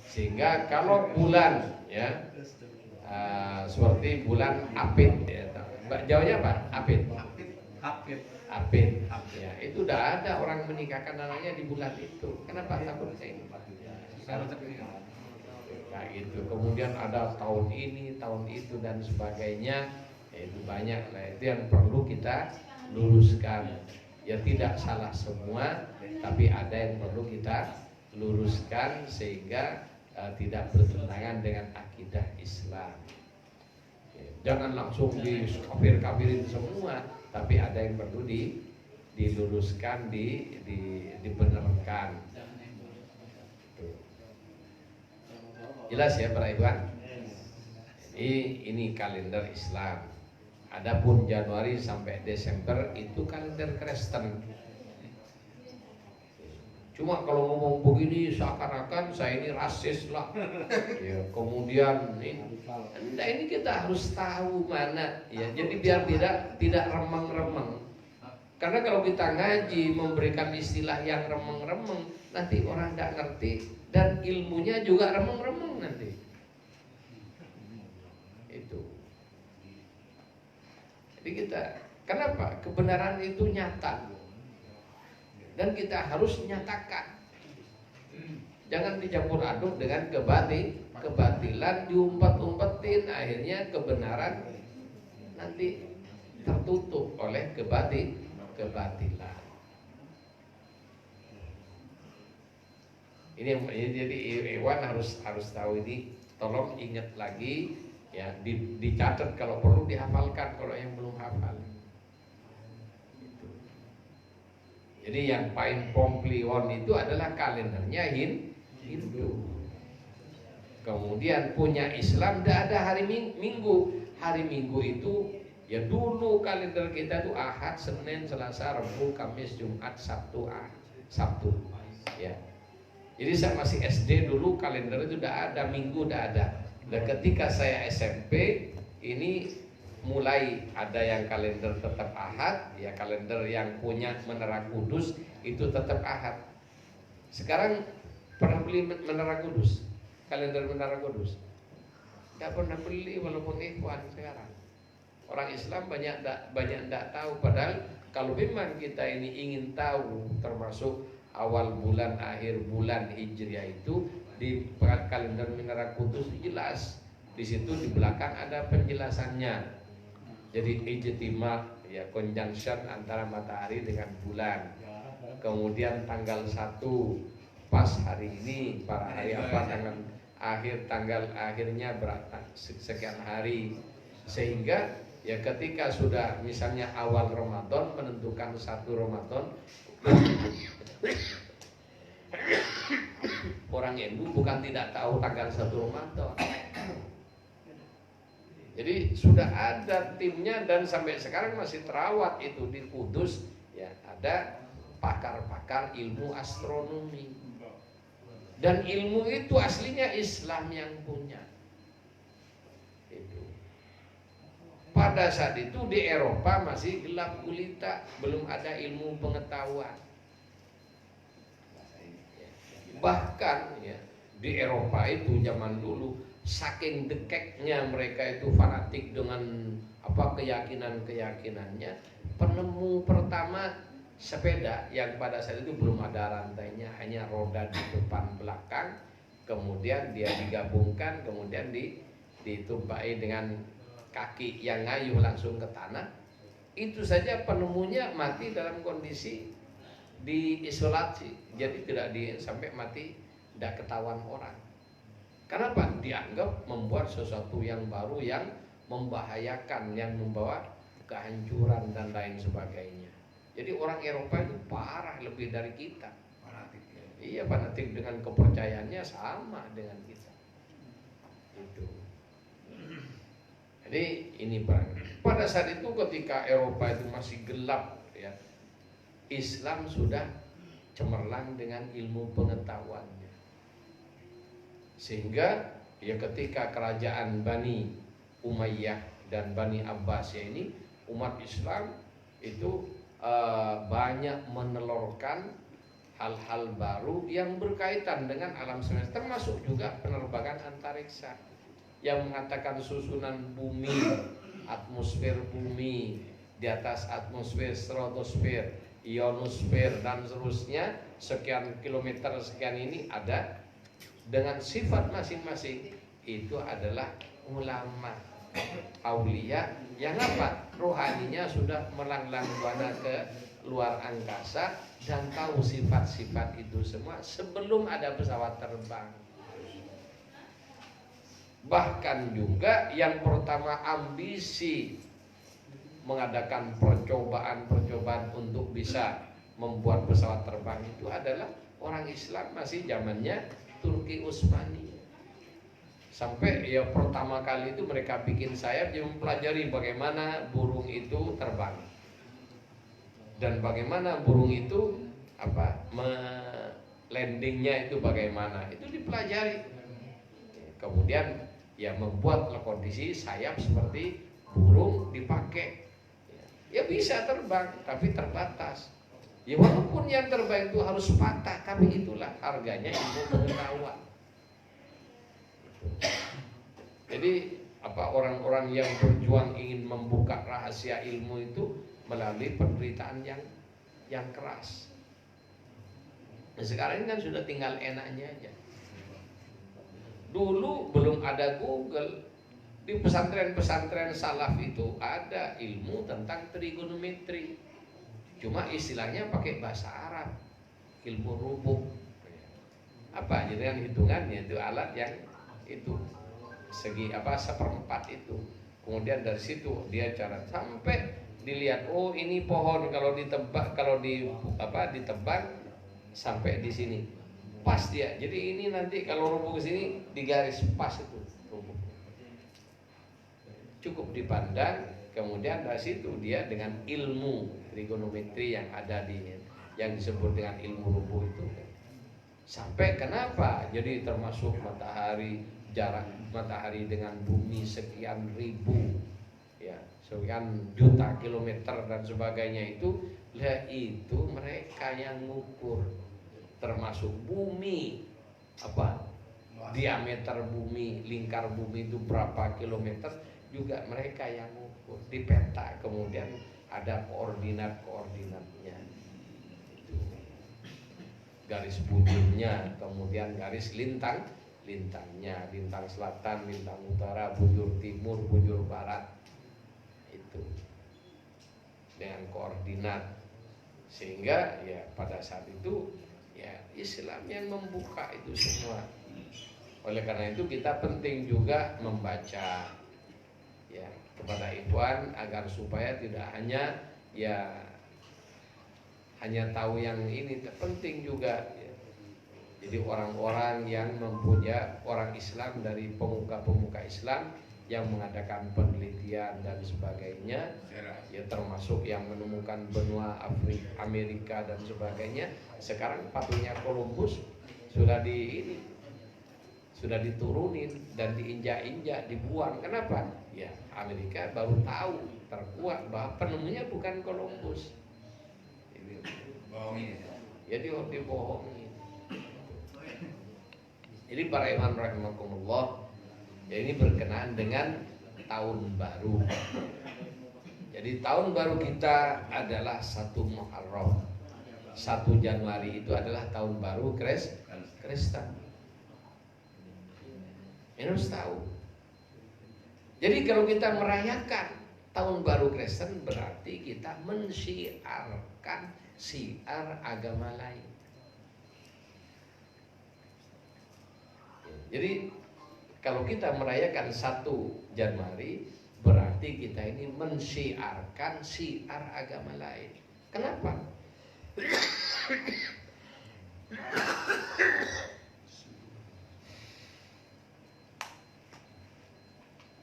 Sehingga kalau bulan ya seperti bulan Apit ya, Jawanya apa? Apit ya, itu udah ada orang menikahkan anaknya di bulan itu. Kenapa takutnya ini? Nah, itu kemudian ada tahun ini, tahun itu dan sebagainya, ya, itu banyak lah. Itu yang perlu kita luruskan. Ya tidak salah semua, tapi ada yang perlu kita luruskan sehingga tidak bertentangan dengan akidah Islam. Ya, jangan langsung dikafir-kafirin semua, tapi ada yang perlu diluruskan, dibenarkan. Jelas ya para ikhwan. Ini kalender Islam. Adapun Januari sampai Desember itu kalender Kristen. Cuma kalau ngomong begini seakan-akan saya ini rasis lah. Ya, kemudian ini kita harus tahu mana ya. Jadi biar tidak remeng-remeng. Karena kalau kita ngaji memberikan istilah yang remeng-remeng, nanti orang tidak ngerti dan ilmunya juga remeng-remeng nanti. Itu. Jadi kenapa? Kebenaran itu nyata. Dan kita harus nyatakan. Jangan dicampur aduk dengan kebatilan, diumpet-umpetin, akhirnya kebenaran nanti tertutup oleh kebatilan. Ini jadi Iwan harus tahu ini. Tolong ingat lagi ya, dicatat kalau perlu, dihafalkan kalau yang belum hafal. Gitu. Jadi yang Pain Pomplion itu adalah kalendernya Hindu. Kemudian punya Islam tidak ada hari Minggu. Hari Minggu itu ya dulu kalender kita itu Ahad, Senin, Selasa, Rabu, Kamis, Jumat, Sabtu. Ya. Jadi saya masih SD dulu kalender itu udah ada, Minggu udah ada. Dan ketika saya SMP ini mulai ada yang kalender tetap Ahad, ya kalender yang punya Menara Kudus itu tetap Ahad. Sekarang pernah beli Menara Kudus, kalender Menara Kudus? Tidak pernah beli walaupun ikhwan sekarang. Orang Islam banyak tidak tahu, padahal kalau memang kita ini ingin tahu termasuk awal bulan akhir bulan Hijriah itu di kalender Menara Kudus jelas. Di situ di belakang ada penjelasannya. Jadi ijtima, ya conjunction antara matahari dengan bulan. Kemudian tanggal 1 pas hari ini, para hari apa tanggal akhir, tanggal akhirnya berapa sekian hari, sehingga ya ketika sudah misalnya awal Ramadan menentukan 1 Ramadan, orang NU bukan tidak tahu tanggal 1 Ramadan. Jadi sudah ada timnya dan sampai sekarang masih terawat itu di Kudus, ya ada pakar-pakar ilmu astronomi. Dan ilmu itu aslinya Islam yang punya. Itu. Pada saat itu di Eropa masih gelap gulita, belum ada ilmu pengetahuan. Bahkan ya, di Eropa itu zaman dulu saking dekeknya mereka itu fanatik dengan keyakinan-keyakinannya, penemu pertama sepeda yang pada saat itu belum ada rantainya, hanya roda di depan belakang, kemudian dia digabungkan, kemudian ditumpai dengan kaki yang ngayuh langsung ke tanah. Itu saja penemunya mati dalam kondisi diisolasi, jadi tidak sampai mati tidak ketahuan orang. Kenapa? Dianggap membuat sesuatu yang baru, yang membahayakan, yang membawa kehancuran dan lain sebagainya. Jadi orang Eropa itu parah, lebih dari kita. Fanatik. Iya, fanatik dengan kepercayaannya sama dengan kita. Itu. Jadi ini pada saat itu ketika Eropa itu masih gelap, ya, Islam sudah cemerlang dengan ilmu pengetahuannya. Sehingga ya ketika kerajaan Bani Umayyah dan Bani Abbasiyah ini, umat Islam itu banyak menelurkan hal-hal baru yang berkaitan dengan alam semesta, termasuk juga penerbangan antariksa yang mengatakan susunan bumi, atmosfer bumi, di atas atmosfer, stratosfer, ionosfer dan seterusnya, sekian kilometer sekian ini ada dengan sifat masing-masing. Itu adalah ulama aulia yang apa? Rohaninya sudah melanglang buana ke luar angkasa dan tahu sifat-sifat itu semua sebelum ada pesawat terbang. Bahkan juga yang pertama ambisi mengadakan percobaan-percobaan untuk bisa membuat pesawat terbang itu adalah orang Islam masih zamannya Turki Utsmani. Sampai ya pertama kali itu mereka bikin sayap, dia mempelajari bagaimana burung itu terbang dan bagaimana burung itu landingnya itu bagaimana, itu dipelajari. Kemudian ya membuat kondisi sayap seperti burung dipakai, ya bisa terbang tapi terbatas. Ya walaupun yang terbang itu harus patah, tapi itulah harganya ilmu pengetahuan. Jadi orang-orang yang berjuang ingin membuka rahasia ilmu itu melalui penderitaan yang keras. Nah, sekarang ini kan sudah tinggal enaknya aja. Dulu belum ada Google, di pesantren-pesantren salaf itu ada ilmu tentang trigonometri. Cuma istilahnya pakai bahasa Arab, ilmu rubuh. Apa jadi kan hitungannya itu alat yang itu segi seperempat itu. Kemudian dari situ dia cara sampai dilihat, oh ini pohon kalau ditebak, kalau ditebang sampai di sini pas dia. Jadi ini nanti kalau rubuh ke sini digaris pas itu rubuh. Cukup dipandang, kemudian dari situ dia dengan ilmu trigonometri yang ada yang disebut dengan ilmu rubuh itu. Sampai kenapa? Jadi termasuk matahari, jarak matahari dengan bumi sekian ribu, ya, sekian juta kilometer dan sebagainya itu, lah itu mereka yang ngukur, termasuk bumi, apa diameter bumi, lingkar bumi itu berapa kilometer, juga mereka yang ngukur di peta, kemudian ada koordinatnya, itu garis bujurnya, kemudian garis lintangnya, lintang selatan, lintang utara, bujur timur, bujur barat, itu dengan koordinat, sehingga ya pada saat itu ya Islam yang membuka itu semua. Oleh karena itu kita penting juga membaca ya kepada ikhwan agar supaya tidak hanya tahu yang ini, penting juga ya. Jadi orang-orang yang mempunyai orang Islam dari pemuka-pemuka Islam yang mengadakan penelitian dan sebagainya, ya termasuk yang menemukan benua Amerika dan sebagainya. Sekarang patungnya Columbus sudah diturunin dan diinjak-injak, dibuang. Kenapa? Ya Amerika baru tahu terkuat bahwa penemunya bukan Columbus. Bohongin. Jadi dibohongin. Jadi para ikhwan rahimakumullah, ya ini berkenaan dengan tahun baru. Jadi tahun baru kita adalah 1 Muharram. 1 Januari itu adalah tahun baru Kristen. Ini harus tahu. Jadi kalau kita merayakan tahun baru Kristen, berarti kita mensiarkan siar agama lain. Jadi kalau kita merayakan 1 Januari, berarti kita ini mensiarkan siar agama lain. Kenapa?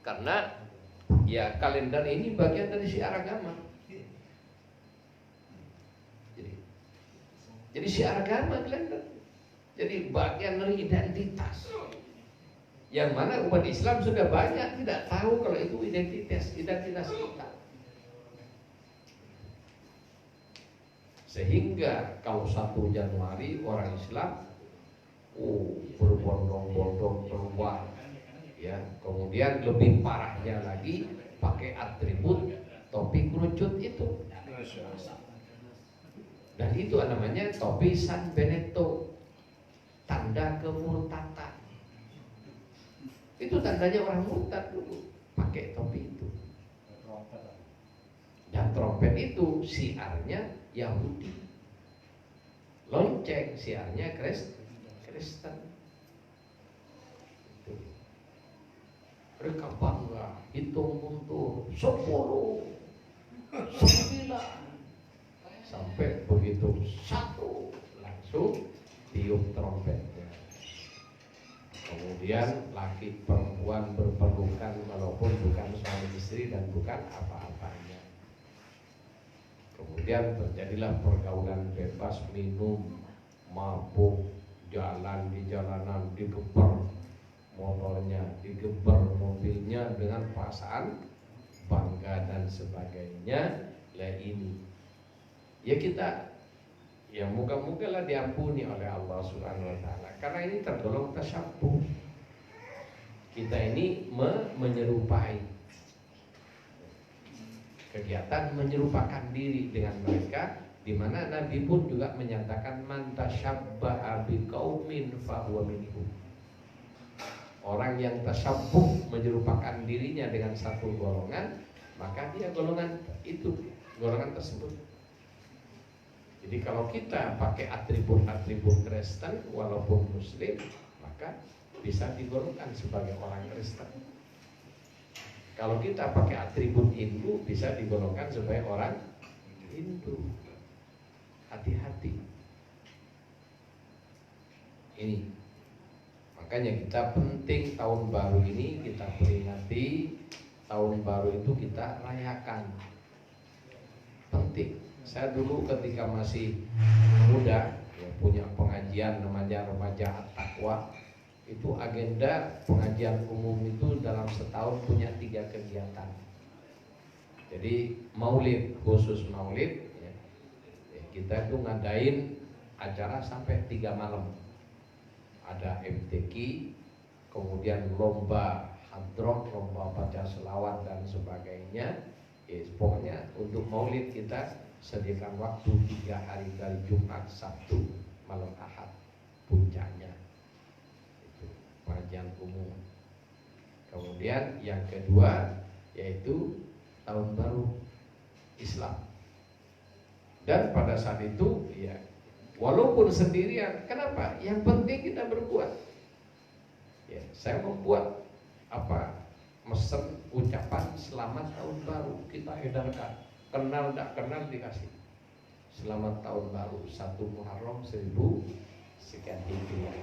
Karena ya kalender ini bagian dari siar agama. Jadi siar agama kalender. Jadi bagian dari identitas. Yang mana umat Islam sudah banyak tidak tahu kalau itu identitas kita. Sehingga kalau 1 Januari orang Islam berbondong-bondong keluar, ya, kemudian lebih parahnya lagi pakai atribut topi kerucut itu. Dan itu namanya topi San Benedetto, tanda kemurtatan. Itu tandanya orang murtad dulu, pakai topi itu. Dan trompet itu siarnya Yahudi, lonceng siarnya Kristen. Mereka bangga, hitung mundur 10, 9, sampai begitu 1 langsung tiup trompetnya. Kemudian laki perempuan berpelukan walaupun bukan suami istri dan bukan apa-apanya. Kemudian terjadilah pergaulan bebas, minum, mabuk, jalan di jalanan, digeber motornya, digeber mobilnya dengan perasaan bangga dan sebagainya. Lah ini ya kita ya moga-moga lah diampuni oleh Allah Subhanahu wa taala, karena ini tergolong tasyabbuh. Kita ini menyerupai kegiatan menyerupakan diri dengan mereka, di mana Nabi pun juga menyatakan man tasyabbaha biqaumin fahuwa minhum. Orang yang tasyabbuh menyerupakan dirinya dengan satu golongan, maka dia golongan itu, golongan tersebut. Jadi kalau kita pakai atribut-atribut Kristen walaupun Muslim, maka bisa digolongkan sebagai orang Kristen. Kalau kita pakai atribut Hindu, bisa digolongkan sebagai orang Hindu. Hati-hati. Ini makanya kita penting tahun baru ini kita peringati, tahun baru itu kita rayakan. Penting. Saya dulu ketika masih muda ya, punya pengajian namanya Remaja At-Taqwa. itu agenda pengajian umum itu dalam setahun punya 3 kegiatan. Jadi maulid, khusus maulid ya, kita tuh ngadain acara sampai 3 malam. Ada MTQ, kemudian lomba hadroh, lomba baca selawat dan sebagainya. Ya, pokoknya untuk maulid kita sediakan waktu 3 hari dari Jumat, Sabtu, malam Ahad puncaknya. Itu pengajian umum. Kemudian yang kedua yaitu tahun baru Islam. Dan pada saat itu ya walaupun sendirian, kenapa? Yang penting kita berbuat. Ya, saya membuat mesen ucapan selamat tahun baru, kita edarkan. Kenal tak kenal dikasih. Selamat tahun baru 1 Muharram 1000 sekian Hijriah.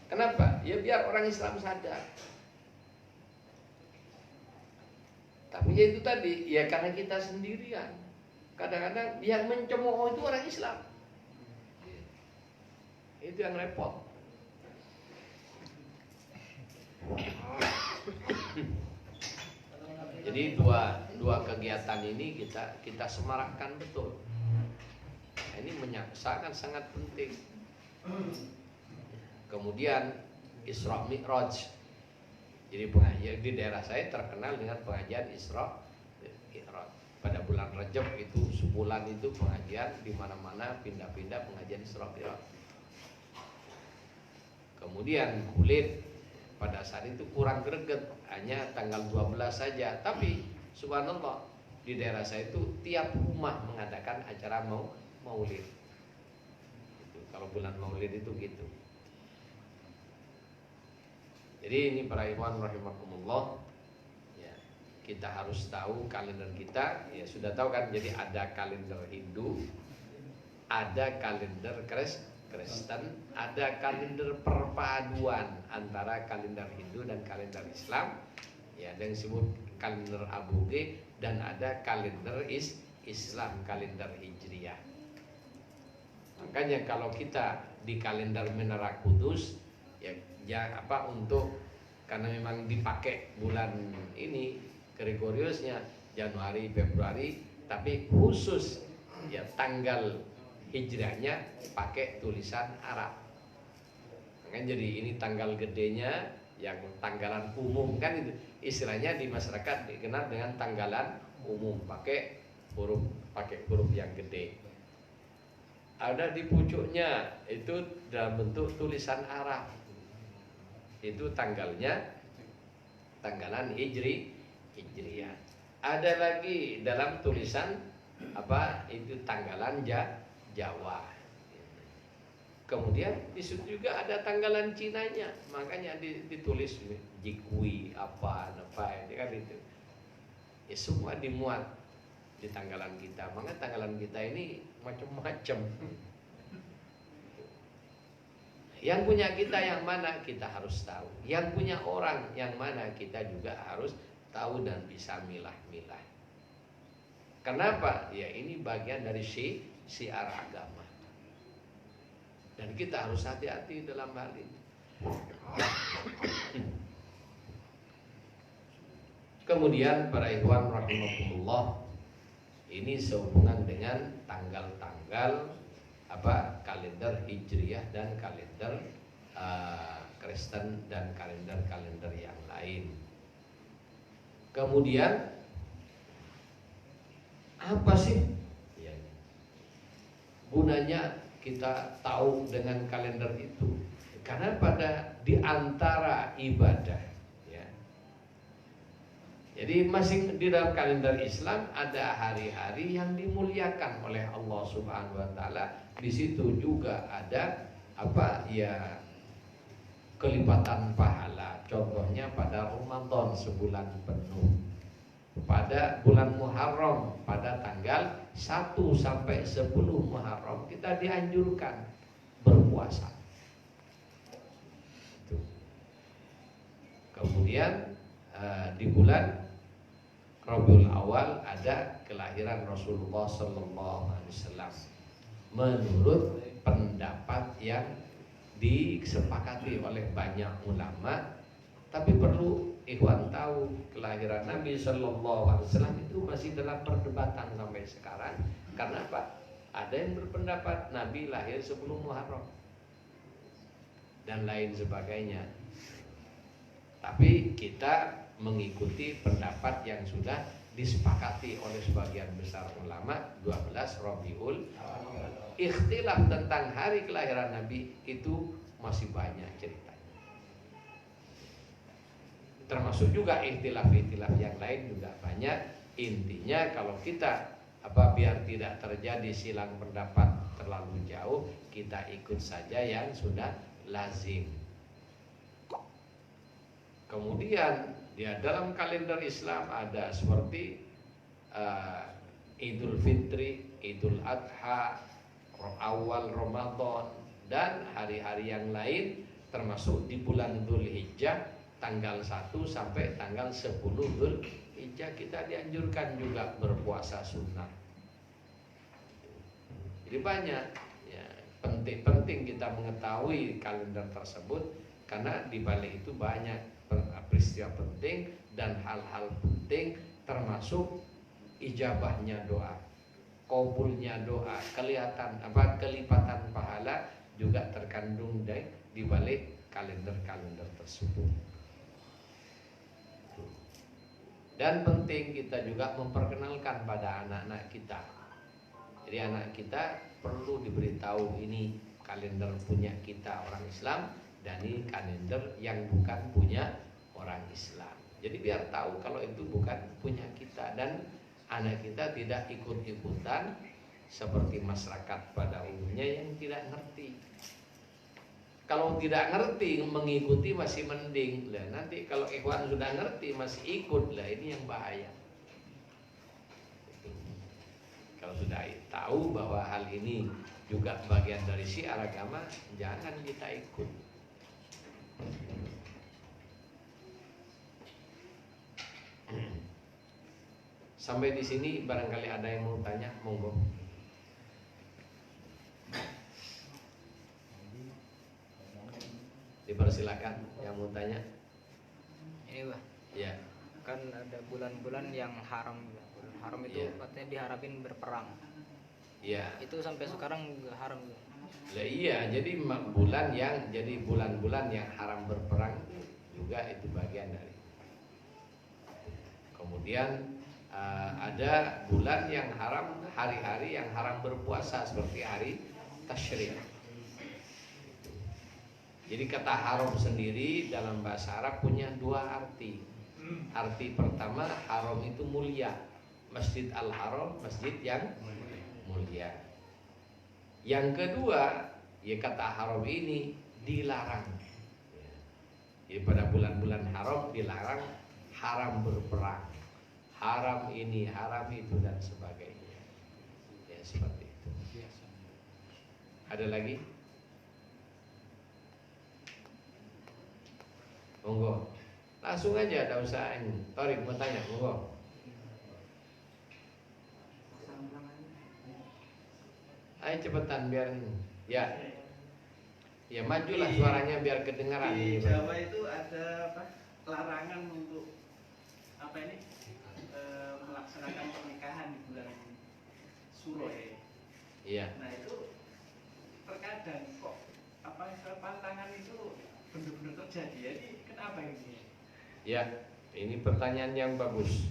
Kenapa? Ya biar orang Islam sadar. Tapi ya itu tadi, ya karena kita sendirian. Kadang-kadang yang mencemooh itu orang Islam. Itu yang repot. Jadi dua kegiatan ini kita semarakkan betul. Nah, ini sangat penting. Kemudian Isra Mi'raj. Jadi pengajian di daerah saya terkenal dengan pengajian Isra Mi'raj. Pada bulan Rajab itu sebulan itu pengajian di mana-mana, pindah-pindah pengajian Isra Mi'raj. Kemudian kulit pada saat itu kurang greget, hanya tanggal 12 saja. Tapi subhanallah di daerah saya itu tiap rumah mengadakan acara maulid. Itu, kalau bulan maulid itu gitu. Jadi ini para ikhwan rahimakumullah, ya, kita harus tahu kalender kita. Ya sudah tahu kan, jadi ada kalender Hindu, ada kalender Kristen, ada kalender perpaduan antara kalender Hindu dan kalender Islam. Ya, ada yang disebut kalender Aboge dan ada kalender Islam, kalender Hijriah. Makanya kalau kita di kalender Menara Kudus karena memang dipakai bulan ini Gregoriusnya Januari, Februari, tapi khusus ya tanggal hijrahnya pakai tulisan Arab. Kan jadi ini tanggal gedenya yang tanggalan umum kan itu istilahnya di masyarakat dikenal dengan tanggalan umum pakai huruf yang gede. Ada di pucuknya itu dalam bentuk tulisan Arab. Itu tanggalan hijriyah. Ada lagi dalam tulisan itu tanggalan Jawa. Kemudian di situ juga ada tanggalan Cinanya, makanya ditulis Jikui apa itu kan itu. Ya semua dimuat di tanggalan kita. Maka tanggalan kita ini macam-macam. Yang punya kita yang mana kita harus tahu. Yang punya orang yang mana kita juga harus tahu dan bisa milah-milah. Kenapa? Ya ini bagian dari syiar agama. Dan kita harus hati-hati dalam hal ini. Kemudian para ikhwan rahimakumullah, ini sehubungan dengan tanggal-tanggal kalender Hijriyah dan kalender Kristen dan kalender-kalender yang lain. Kemudian apa sih gunanya kita tahu dengan kalender itu? Karena pada di antara ibadah, ya. Jadi masing di dalam kalender Islam ada hari-hari yang dimuliakan oleh Allah Subhanahu wa taala. Di situ juga ada kelipatan pahala. Contohnya pada Ramadan sebulan penuh. Pada bulan Muharram pada tanggal 1 sampai 10 Muharram kita dianjurkan berpuasa. Itu. Kemudian di bulan Rabiul Awal ada kelahiran Rasulullah sallallahu alaihi wasallam. menurut pendapat yang disepakati oleh banyak ulama. Tapi perlu ikhwan tahu, kelahiran Nabi Shallallahu Alaihi Wasallam itu masih dalam perdebatan sampai sekarang. Karena apa? Ada yang berpendapat Nabi lahir sebelum Muharram dan lain sebagainya. Tapi kita mengikuti pendapat yang sudah disepakati oleh sebagian besar ulama, 12 Rabiul. Ikhtilaf tentang hari kelahiran Nabi itu masih banyak ceritanya. Termasuk juga ikhtilaf-ikhtilaf yang lain juga banyak. Intinya kalau kita biar tidak terjadi silang pendapat terlalu jauh, kita ikut saja yang sudah lazim. Kemudian dalam kalender Islam ada seperti Idul Fitri, Idul Adha, awal Ramadan, dan hari-hari yang lain, termasuk di bulan Dzulhijjah tanggal 1 sampai tanggal 10 Dzulhijjah kita dianjurkan juga berpuasa sunnah. Jadi banyak ya, penting kita mengetahui kalender tersebut, karena di balik itu banyak peristiwa penting dan hal-hal penting, termasuk ijabahnya doa, kabulnya doa, kelipatan pahala juga terkandung di balik kalender-kalender tersebut. Dan penting kita juga memperkenalkan pada anak-anak kita. Jadi anak kita perlu diberitahu ini kalender punya kita orang Islam, dan ini kalender yang bukan punya orang Islam. Jadi biar tahu kalau itu bukan punya kita, dan anak kita tidak ikut-ikutan seperti masyarakat pada umumnya yang tidak ngerti. Kalau tidak ngerti mengikuti masih mending lah. Nanti kalau ikhwan sudah ngerti masih ikut lah, ini yang bahaya. Kalau sudah tahu bahwa hal ini juga bagian dari syiar agama, jangan kita ikut. Sampai di sini barangkali ada yang mau tanya, monggo. Dipersilakan yang mau tanya. Ini Bah, Ya. kan ada bulan-bulan yang haram. Bulan haram itu Iya. katanya diharapin berperang. Ya. Itu sampai sekarang juga haram. Lah iya, jadi bulan-bulan yang haram berperang juga itu bagian dari. Kemudian ada bulan yang haram, hari-hari yang haram berpuasa seperti hari tasyrik. Jadi kata haram sendiri dalam bahasa Arab punya dua arti. Arti pertama, haram itu mulia. Masjid Al-Haram, masjid yang mulia. Yang kedua, ya kata haram ini dilarang. Jadi pada bulan-bulan haram dilarang, haram berperang, haram ini, haram itu, dan sebagainya. Ya seperti itu. Ada lagi? Monggo. Langsung aja, ada usah ini. Torik mau tanya, monggo. Ayo cepetan biar ini. Ya. Ya majulah suaranya biar kedengaran. Di Jawa itu ada larangan untuk melaksanakan pernikahan di bulan Suro ya. Iya. Nah itu terkadang kok pantangan itu benar-benar terjadi. Jadi kenapa ini? Ya, ini pertanyaan yang bagus.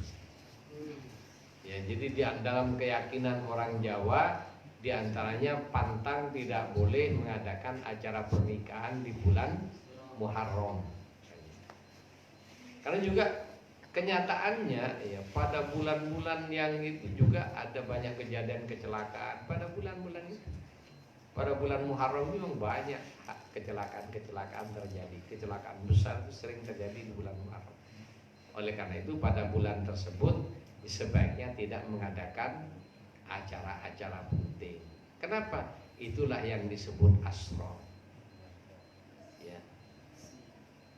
Ya, jadi dalam keyakinan orang Jawa, diantaranya pantang tidak boleh mengadakan acara pernikahan di bulan Muharram. Karena juga kenyataannya ya pada bulan-bulan yang itu juga ada banyak kejadian kecelakaan pada bulan-bulan itu. Pada bulan Muharram memang banyak kecelakaan terjadi. Kecelakaan besar itu sering terjadi di bulan Muharram. Oleh karena itu pada bulan tersebut sebaiknya tidak mengadakan acara-acara penting. Kenapa? Itulah yang disebut asror. Ya.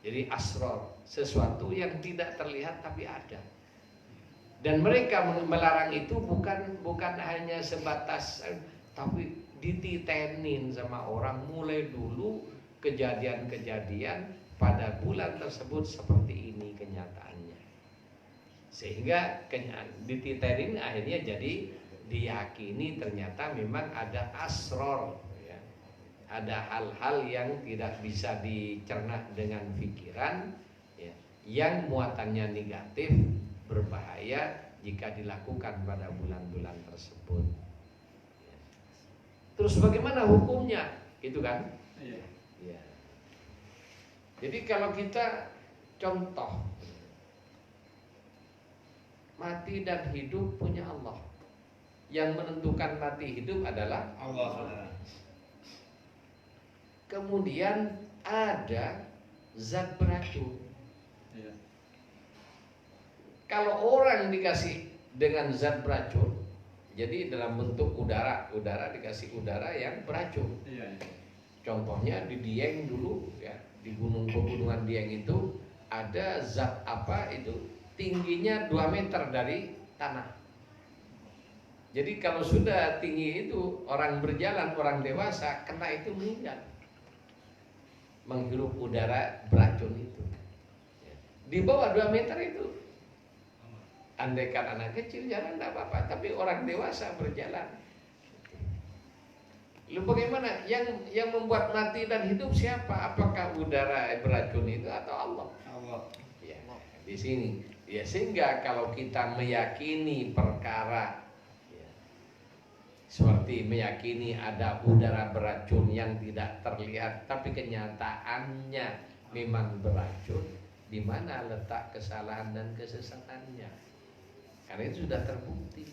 Jadi asror, sesuatu yang tidak terlihat tapi ada. Dan mereka melarang itu bukan hanya sebatas tapi dititenin sama orang mulai dulu kejadian-kejadian pada bulan tersebut seperti ini kenyataannya. Sehingga dititenin akhirnya jadi diyakini ternyata memang ada asror, ya. Ada hal-hal yang tidak bisa dicerna dengan pikiran, ya, yang muatannya negatif, berbahaya jika dilakukan pada bulan-bulan tersebut. Terus bagaimana hukumnya? Gitu kan? Iya. Ya. Jadi kalau kita contoh, mati dan hidup punya Allah. Yang menentukan mati hidup adalah Allah. Kemudian ada zat beracun. Iya. Kalau orang dikasih dengan zat beracun, jadi dalam bentuk udara dikasih udara yang beracun. Iya. Contohnya di Dieng dulu, ya, di gunung pegunungan Dieng itu ada zat apa itu tingginya 2 meter dari tanah. Jadi kalau sudah tinggi itu orang berjalan, orang dewasa kena itu meninggal, menghirup udara beracun itu. Di bawah 2 meter itu, andaikan anak kecil jalan tidak apa-apa, tapi orang dewasa berjalan. Lalu bagaimana? Yang membuat mati dan hidup siapa? Apakah udara beracun itu atau Allah? Allah. Ya, di sini. Ya, sehingga kalau kita meyakini perkara, ya, seperti meyakini ada udara beracun yang tidak terlihat, tapi kenyataannya memang beracun, di mana letak kesalahan dan kesesatannya? Karena itu sudah terbukti.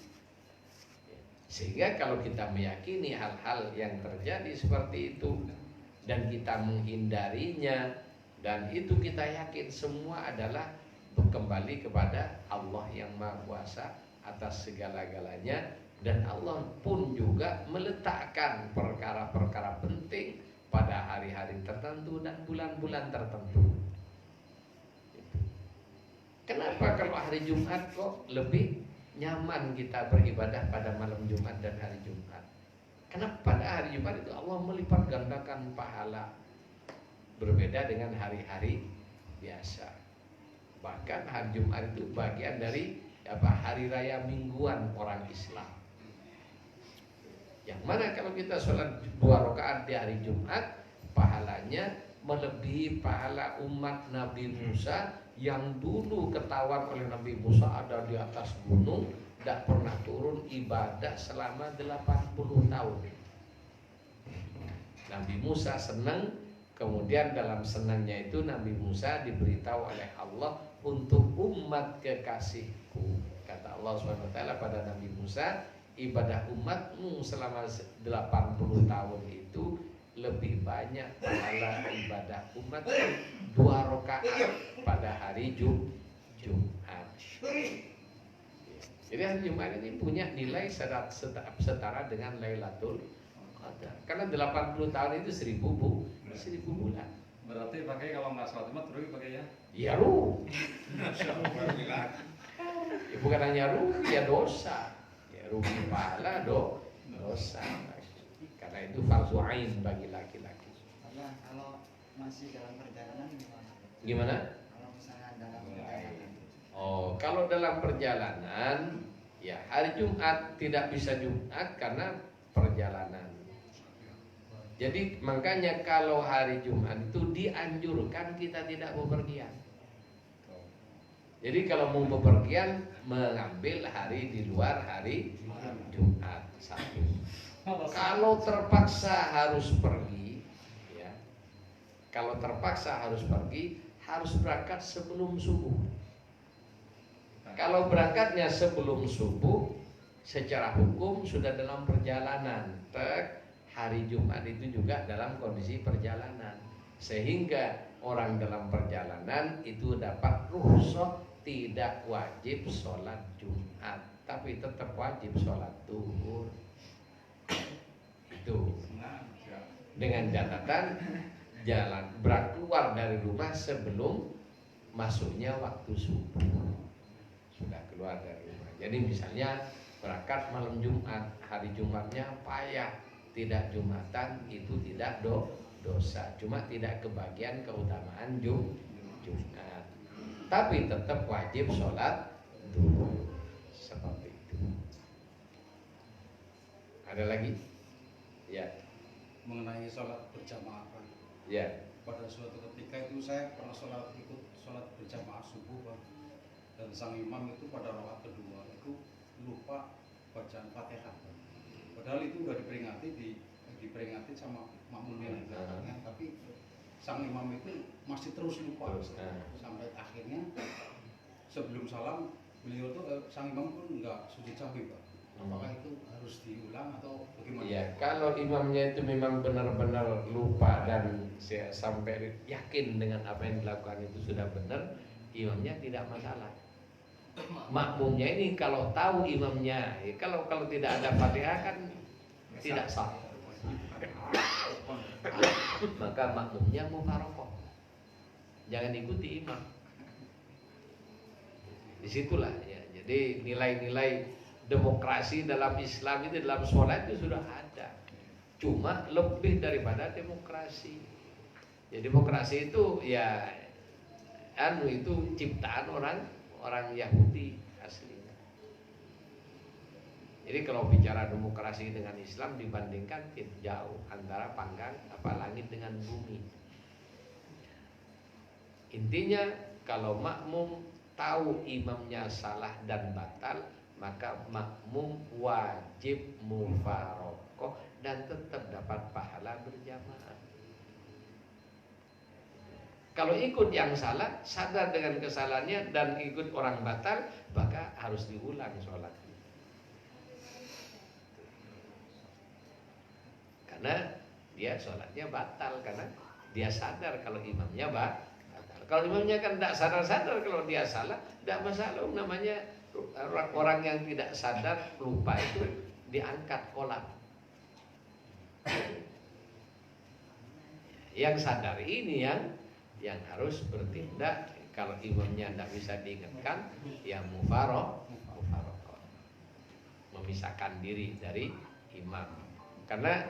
Sehingga kalau kita meyakini hal-hal yang terjadi seperti itu dan kita menghindarinya, dan itu kita yakin semua adalah kembali kepada Allah yang Maha Kuasa atas segala-galanya, dan Allah pun juga meletakkan perkara-perkara penting pada hari-hari tertentu dan bulan-bulan tertentu. Kenapa kalau hari Jumat kok lebih nyaman kita beribadah pada malam Jumat dan hari Jumat? Karena pada hari Jumat itu Allah melipat gandakan pahala, berbeda dengan hari-hari biasa. Bahkan hari Jumat itu bagian dari hari raya mingguan orang Islam. Yang mana kalau kita sholat 2 rakaat di hari Jumat, pahalanya melebihi pahala umat Nabi Musa yang dulu ketahuan oleh Nabi Musa ada di atas gunung, tidak pernah turun ibadah selama 80 tahun. Nabi Musa senang, kemudian dalam senangnya itu Nabi Musa diberitahu oleh Allah untuk umat kekasihku. Kata Allah SWT pada Nabi Musa, ibadah umatmu selama 80 tahun itu lebih banyak pahala ibadah umat 2 rakaat pada hari Jumat. Jadi hari Jumat ini punya nilai setara dengan Lailatul Qadar. Karena 80 tahun itu 1000 bulan. Berarti pakai kalau nggak sholat Jumat rugi pakai ya? Ya rugi. Ya, bukan hanya rugi, ya dosa. Ya rugi pahala dosa. Karena itu fardu ain bagi laki-laki. Kalau masih dalam perjalanan gimana? Gimana? Kalau misalnya dalam perjalanan. Oh, kalau dalam perjalanan, ya hari Jumat tidak bisa Jumat karena perjalanan. Jadi makanya kalau hari Jumat itu dianjurkan kita tidak bepergian. Jadi kalau mau bepergian mengambil hari di luar hari Jumat satu. Kalau terpaksa harus pergi, ya, kalau terpaksa harus pergi, harus berangkat sebelum subuh. Kalau berangkatnya sebelum subuh, secara hukum sudah dalam perjalanan. Hari Jumat itu juga dalam kondisi perjalanan, sehingga orang dalam perjalanan itu dapat rukhsah tidak wajib sholat Jumat, tapi tetap wajib sholat zuhur. Itu dengan catatan jalan keluar dari rumah sebelum masuknya waktu subuh, sudah keluar dari rumah. Jadi misalnya berangkat malam Jumat, hari Jumatnya payah, tidak Jumatan itu tidak dosa, cuma tidak kebagian keutamaan Jumat. Tapi tetap wajib sholat duhur seperti itu. Ada lagi? Ya, Mengenai sholat berjamaah, Pak. ya. Pada suatu ketika itu saya pernah ikut sholat berjamaah subuh, Pak. Dan sang imam itu pada rakaat kedua itu lupa bacaan Fatihah, Pak. Padahal itu udah diperingati sama makmumnya di belakangnya, tapi sang imam itu masih terus lupa. Sampai akhirnya sebelum salam beliau tuh sang imam pun nggak sujud sahwi, Pak. Apakah itu harus diulang atau bagaimana? Ya, kalau imamnya itu memang benar-benar lupa dan sampai yakin dengan apa yang dilakukan itu sudah benar, imamnya tidak masalah. Makmumnya ini kalau tahu imamnya, kalau tidak ada Fatihah kan tidak sah. Maka makmumnya mufarokoh, jangan ikuti imam. Disitulah ya. Jadi nilai-nilai demokrasi dalam Islam itu, dalam sholat itu sudah ada. Cuma lebih daripada demokrasi. Ya demokrasi itu ya itu ciptaan orang Yahudi aslinya. Jadi kalau bicara demokrasi dengan Islam dibandingkan jauh antara panggang langit dengan bumi. Intinya kalau makmum tahu imamnya salah dan batal, maka makmum wajib mufarokoh dan tetap dapat pahala berjamaah. Kalau ikut yang salah, sadar dengan kesalahannya dan ikut orang batal, maka harus diulang sholatnya. Karena dia sholatnya batal, karena dia sadar kalau imamnya batal. Kalau imamnya kan tidak sadar-sadar kalau dia salah, tidak masalah. Namanya orang yang tidak sadar, lupa itu diangkat kolam. Yang sadar ini yang harus bertindak. Kalau imamnya tidak bisa diingatkan, ya mufarokoh, memisahkan diri dari imam. Karena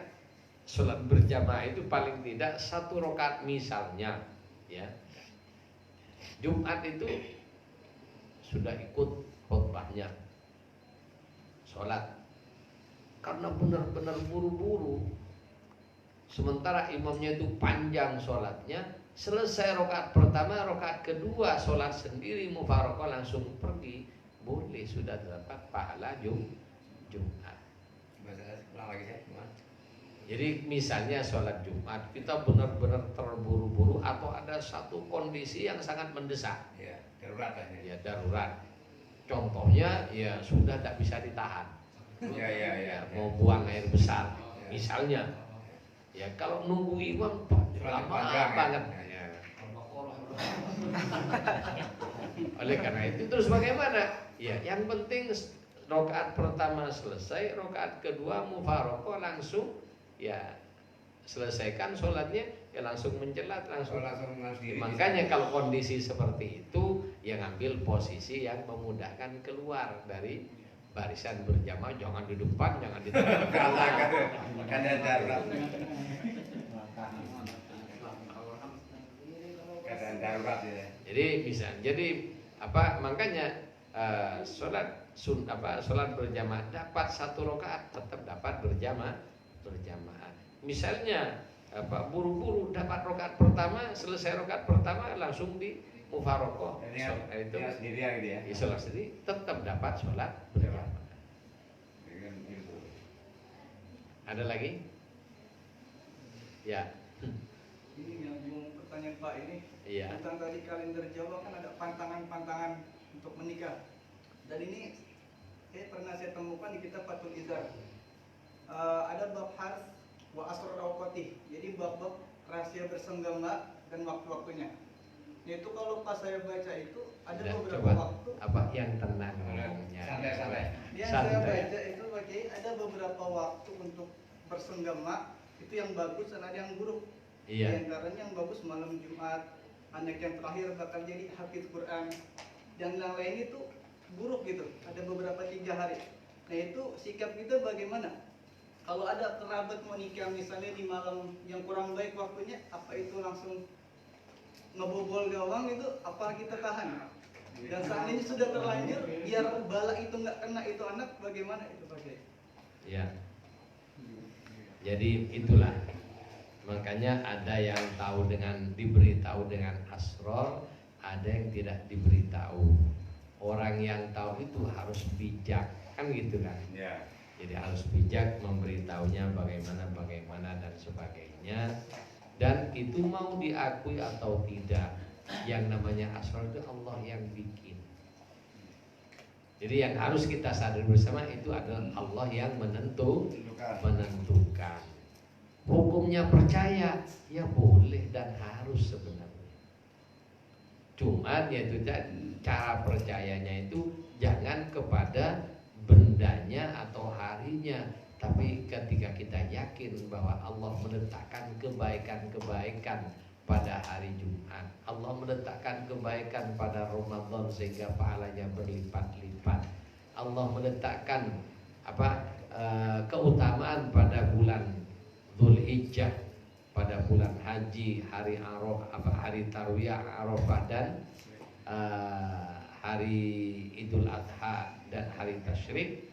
sholat berjamaah itu paling tidak 1 rakaat misalnya, ya. Jumat itu sudah ikut khutbahnya, sholat, karena benar-benar buru-buru. Sementara imamnya itu panjang sholatnya, selesai rakaat pertama, rakaat kedua sholat sendiri mufarokoh langsung pergi, boleh, sudah dapat pahala Jumat. Jadi misalnya sholat Jumat kita benar-benar terburu-buru atau ada satu kondisi yang sangat mendesak, Ya, darurat aja. ya darurat. Contohnya ya sudah tidak bisa ditahan. Ya. Mau buang air besar, misalnya. Ya kalau nunggu imam lama banget. Ya. Oleh karena itu terus bagaimana? Ya yang penting rakaat pertama selesai, rakaat kedua mufarokoh langsung. Ya selesaikan sholatnya, ya langsung mencelat, langsung diri. Makanya kalau kondisi seperti itu, ya ngambil posisi yang memudahkan keluar dari barisan berjamaah. Jangan di depan, jangan di tengah. Kada darurat. Kada darurat ya. Jadi makanya sholat berjamaah dapat 1 rakaat tetap dapat berjamaah. Misalnya buru-buru dapat rakaat pertama, selesai rakaat pertama langsung di mufarokoh. Itu sendiri gitu ya. Sholat sendiri tetap dapat sholat berjamaah. Ada lagi? Ya. Ini nyambung pertanyaan Pak ini. Iya. Tentang tadi kalender Jawa kan ada pantangan-pantangan untuk menikah. Dan ini pernah saya temukan di kitab Fathul Izar. Ada bab hars wa asror awqatih. Jadi bab-bab rahasia bersenggama dan waktu-waktunya. Yaitu kalau pas saya baca itu ada beberapa waktu. Apa yang tenang ngomongnya? Santai. Yang saya baca itu ada beberapa waktu untuk bersenggama itu yang bagus dan ada yang buruk. Iya. Di antaranya yang bagus malam Jumat, anak yang terakhir bakal jadi hafiz Quran. Dan yang lain itu buruk gitu. Ada beberapa 3 hari. Nah itu sikap kita bagaimana? Kalau ada kerabat mau nikah misalnya di malam yang kurang baik waktunya, apa itu langsung ngebobol gawang itu, apa kita tahan? Dan seandainya sudah terlanjur, biar bala itu nggak kena itu anak, bagaimana itu Pak Kiai? Ya. Jadi itulah. Makanya ada yang tahu dengan diberitahu dengan asror, ada yang tidak diberitahu. Orang yang tahu itu harus bijak, kan gitu kan? Ya. Jadi harus bijak memberitahunya bagaimana dan sebagainya. Dan itu mau diakui atau tidak, yang namanya asrar itu Allah yang bikin. Jadi yang harus kita sadari bersama itu adalah Allah yang menentukan. Hukumnya percaya, ya boleh dan harus sebenarnya. Cuman yaitu cara percayanya itu jangan kepada bendanya atau harinya, tapi ketika kita yakin bahwa Allah meletakkan kebaikan-kebaikan pada hari Jumat, Allah meletakkan kebaikan pada Ramadan sehingga pahalanya berlipat-lipat, Allah meletakkan keutamaan pada bulan Dzulhijjah, pada bulan haji, hari hari Tarwiyah Arafah dan hari Idul Adha dan hari tasyrik,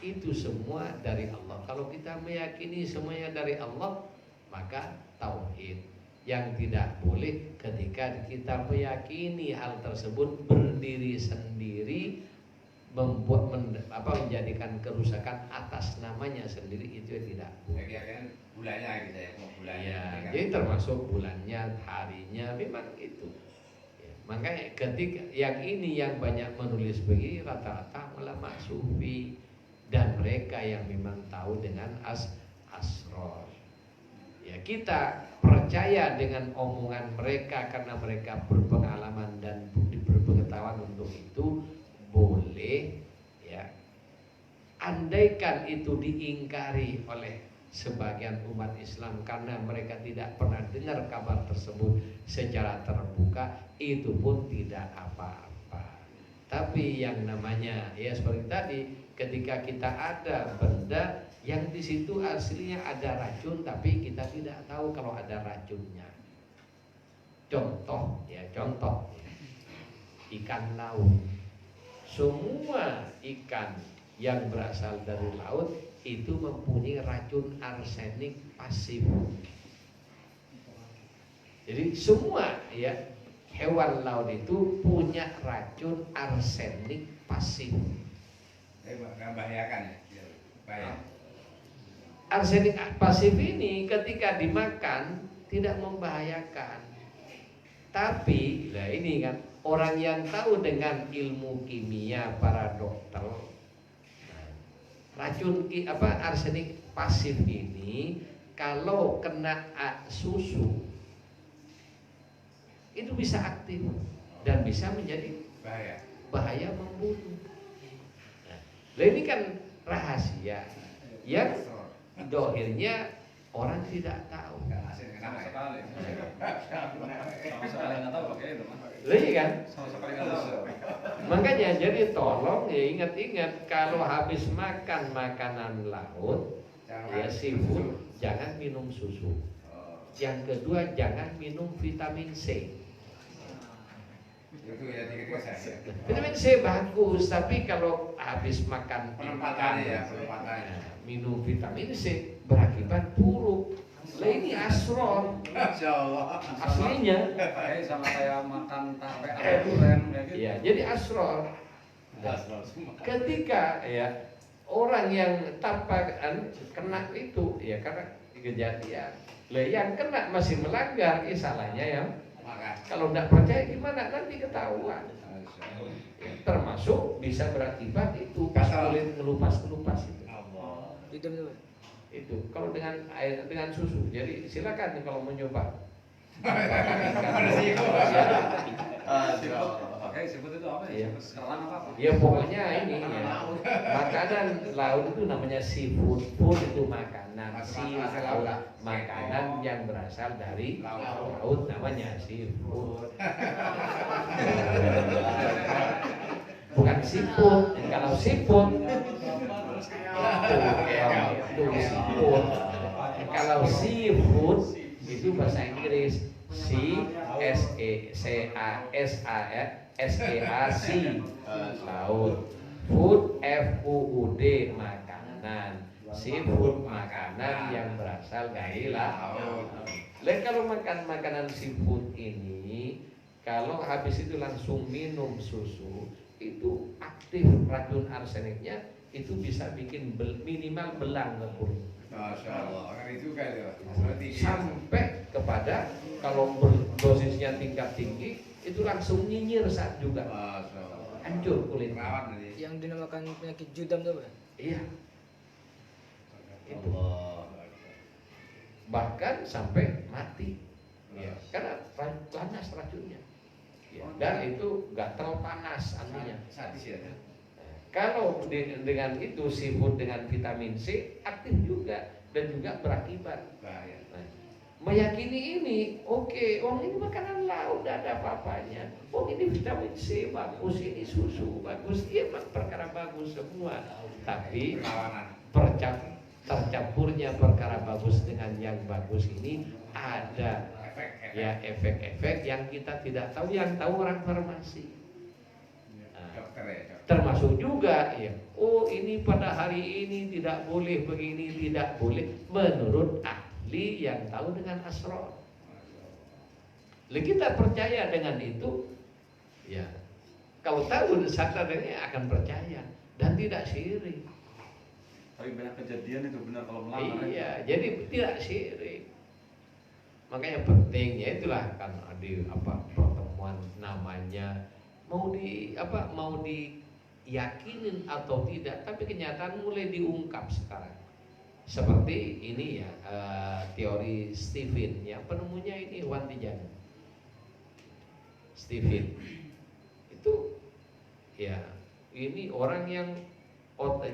itu semua dari Allah. Kalau kita meyakini semuanya dari Allah, maka tauhid. Yang tidak boleh ketika kita meyakini hal tersebut berdiri sendiri, menjadikan kerusakan atas namanya sendiri, itu tidak boleh. Kan bulannya gitu ya, bulannya. Ya, jadi termasuk bulannya, harinya, memang itu. Makanya ketika yang ini yang banyak menulis begini rata-rata ulama sufi dan mereka yang memang tahu dengan asror. Ya, kita percaya dengan omongan mereka karena mereka berpengalaman dan berpengetahuan untuk itu, boleh ya. Andaikan itu diingkari oleh sebagian umat Islam karena mereka tidak pernah dengar kabar tersebut secara terbuka, itu pun tidak apa-apa. Tapi yang namanya ya seperti tadi, ketika kita ada benda yang di situ aslinya ada racun tapi kita tidak tahu kalau ada racunnya. Contoh ikan laut. Semua ikan yang berasal dari laut itu mempunyai racun arsenik pasif. Jadi semua ya hewan laut itu punya racun arsenik pasif. Membahayakan ya? Bahaya. Arsenik pasif ini ketika dimakan tidak membahayakan. Tapi lah ini kan orang yang tahu dengan ilmu kimia, para dokter, racun arsenik pasif ini kalau kena susu itu bisa aktif dan bisa menjadi bahaya membunuh. Nah, ini kan rahasia yang dohirnya orang tidak tahu. Sama sekali nggak tahu pakai itu mah. Iya kan? Sama sekali nggak tahu. Makanya jadi tolong ya ingat-ingat kalau habis makan makanan laut ya seafood jangan minum susu. Yang kedua jangan minum vitamin C. Itu ya tiga saya. Vitamin C bagus, tapi kalau habis makan Penempatannya ya, minum vitamin C berakibat buruk. Lah ini asror. Masya Allah. Aslinya. Sama kayak makan tape atau durian kayak gitu. Iya, jadi asror. Ketika ya orang yang tanpa kena itu ya karena kejadian. Lah yang kena masih melanggar, salahnya ya. Kalau tidak percaya gimana nanti ketahuan. Ya, termasuk bisa berakibat itu kulit ngelupas itu. Itu kalau dengan air dengan susu. Jadi silakan kalau mau nyoba. Sebut itu apa ya? Kerang apa? Ya pokoknya ini ya. Makanan laut itu namanya seafood. Food itu makanan. Seafood makanan yang berasal dari laut namanya seafood. Bukan seafood. Kalau seafood itu seafood. Kalau seafood itu bahasa Inggris C laut. Food FUUD makanan. Seafood makanan yang berasal dari laut. Lalu kalau makan makanan seafood ini, kalau habis itu langsung minum susu, itu aktif racun arseniknya, itu bisa bikin minimal belang ke kulit. Masya Allah, ngeri juga itu. Sampai kepada kalau dosisnya tingkat tinggi, itu langsung nyinyir saat juga. Masya Allah. Hancur kulit. Rawan tadi. Yang dinamakan penyakit judam tuh, Pak. Iya. Itu. Allah. Bahkan sampai mati. Ya, karena panas racunnya. Ya, dan itu gatal panas artinya. Sadis ya. Kalau dengan itu seafood dengan vitamin C aktif juga dan juga berakibat. Bahaya. Nah, meyakini ini, oke, oh ini makanan laut, tidak ada apa-apanya. Oh ini vitamin C bagus, ini susu bagus, iya memang perkara bagus semua. Tapi Perlawanan. tercampurnya perkara bagus dengan yang bagus ini ada Efek. ya efek-efek yang kita tidak tahu, yang tahu orang farmasi. Dokter ya. Dokter. Termasuk juga ya, oh ini pada hari ini tidak boleh begini, tidak boleh menurut ahli yang tahu dengan asrar. Lalu kita percaya dengan itu, ya kalau tahu sadarnya akan percaya dan tidak syirik. Tapi banyak kejadian itu benar kalau melanggar. Iya, jadi tidak syirik. Makanya pentingnya itulah kan di pertemuan namanya mau diyakinin atau tidak, tapi kenyataan mulai diungkap sekarang. Seperti ini ya, teori Stephen yang penemunya ini Wan Tijani. Stephen itu ya ini orang yang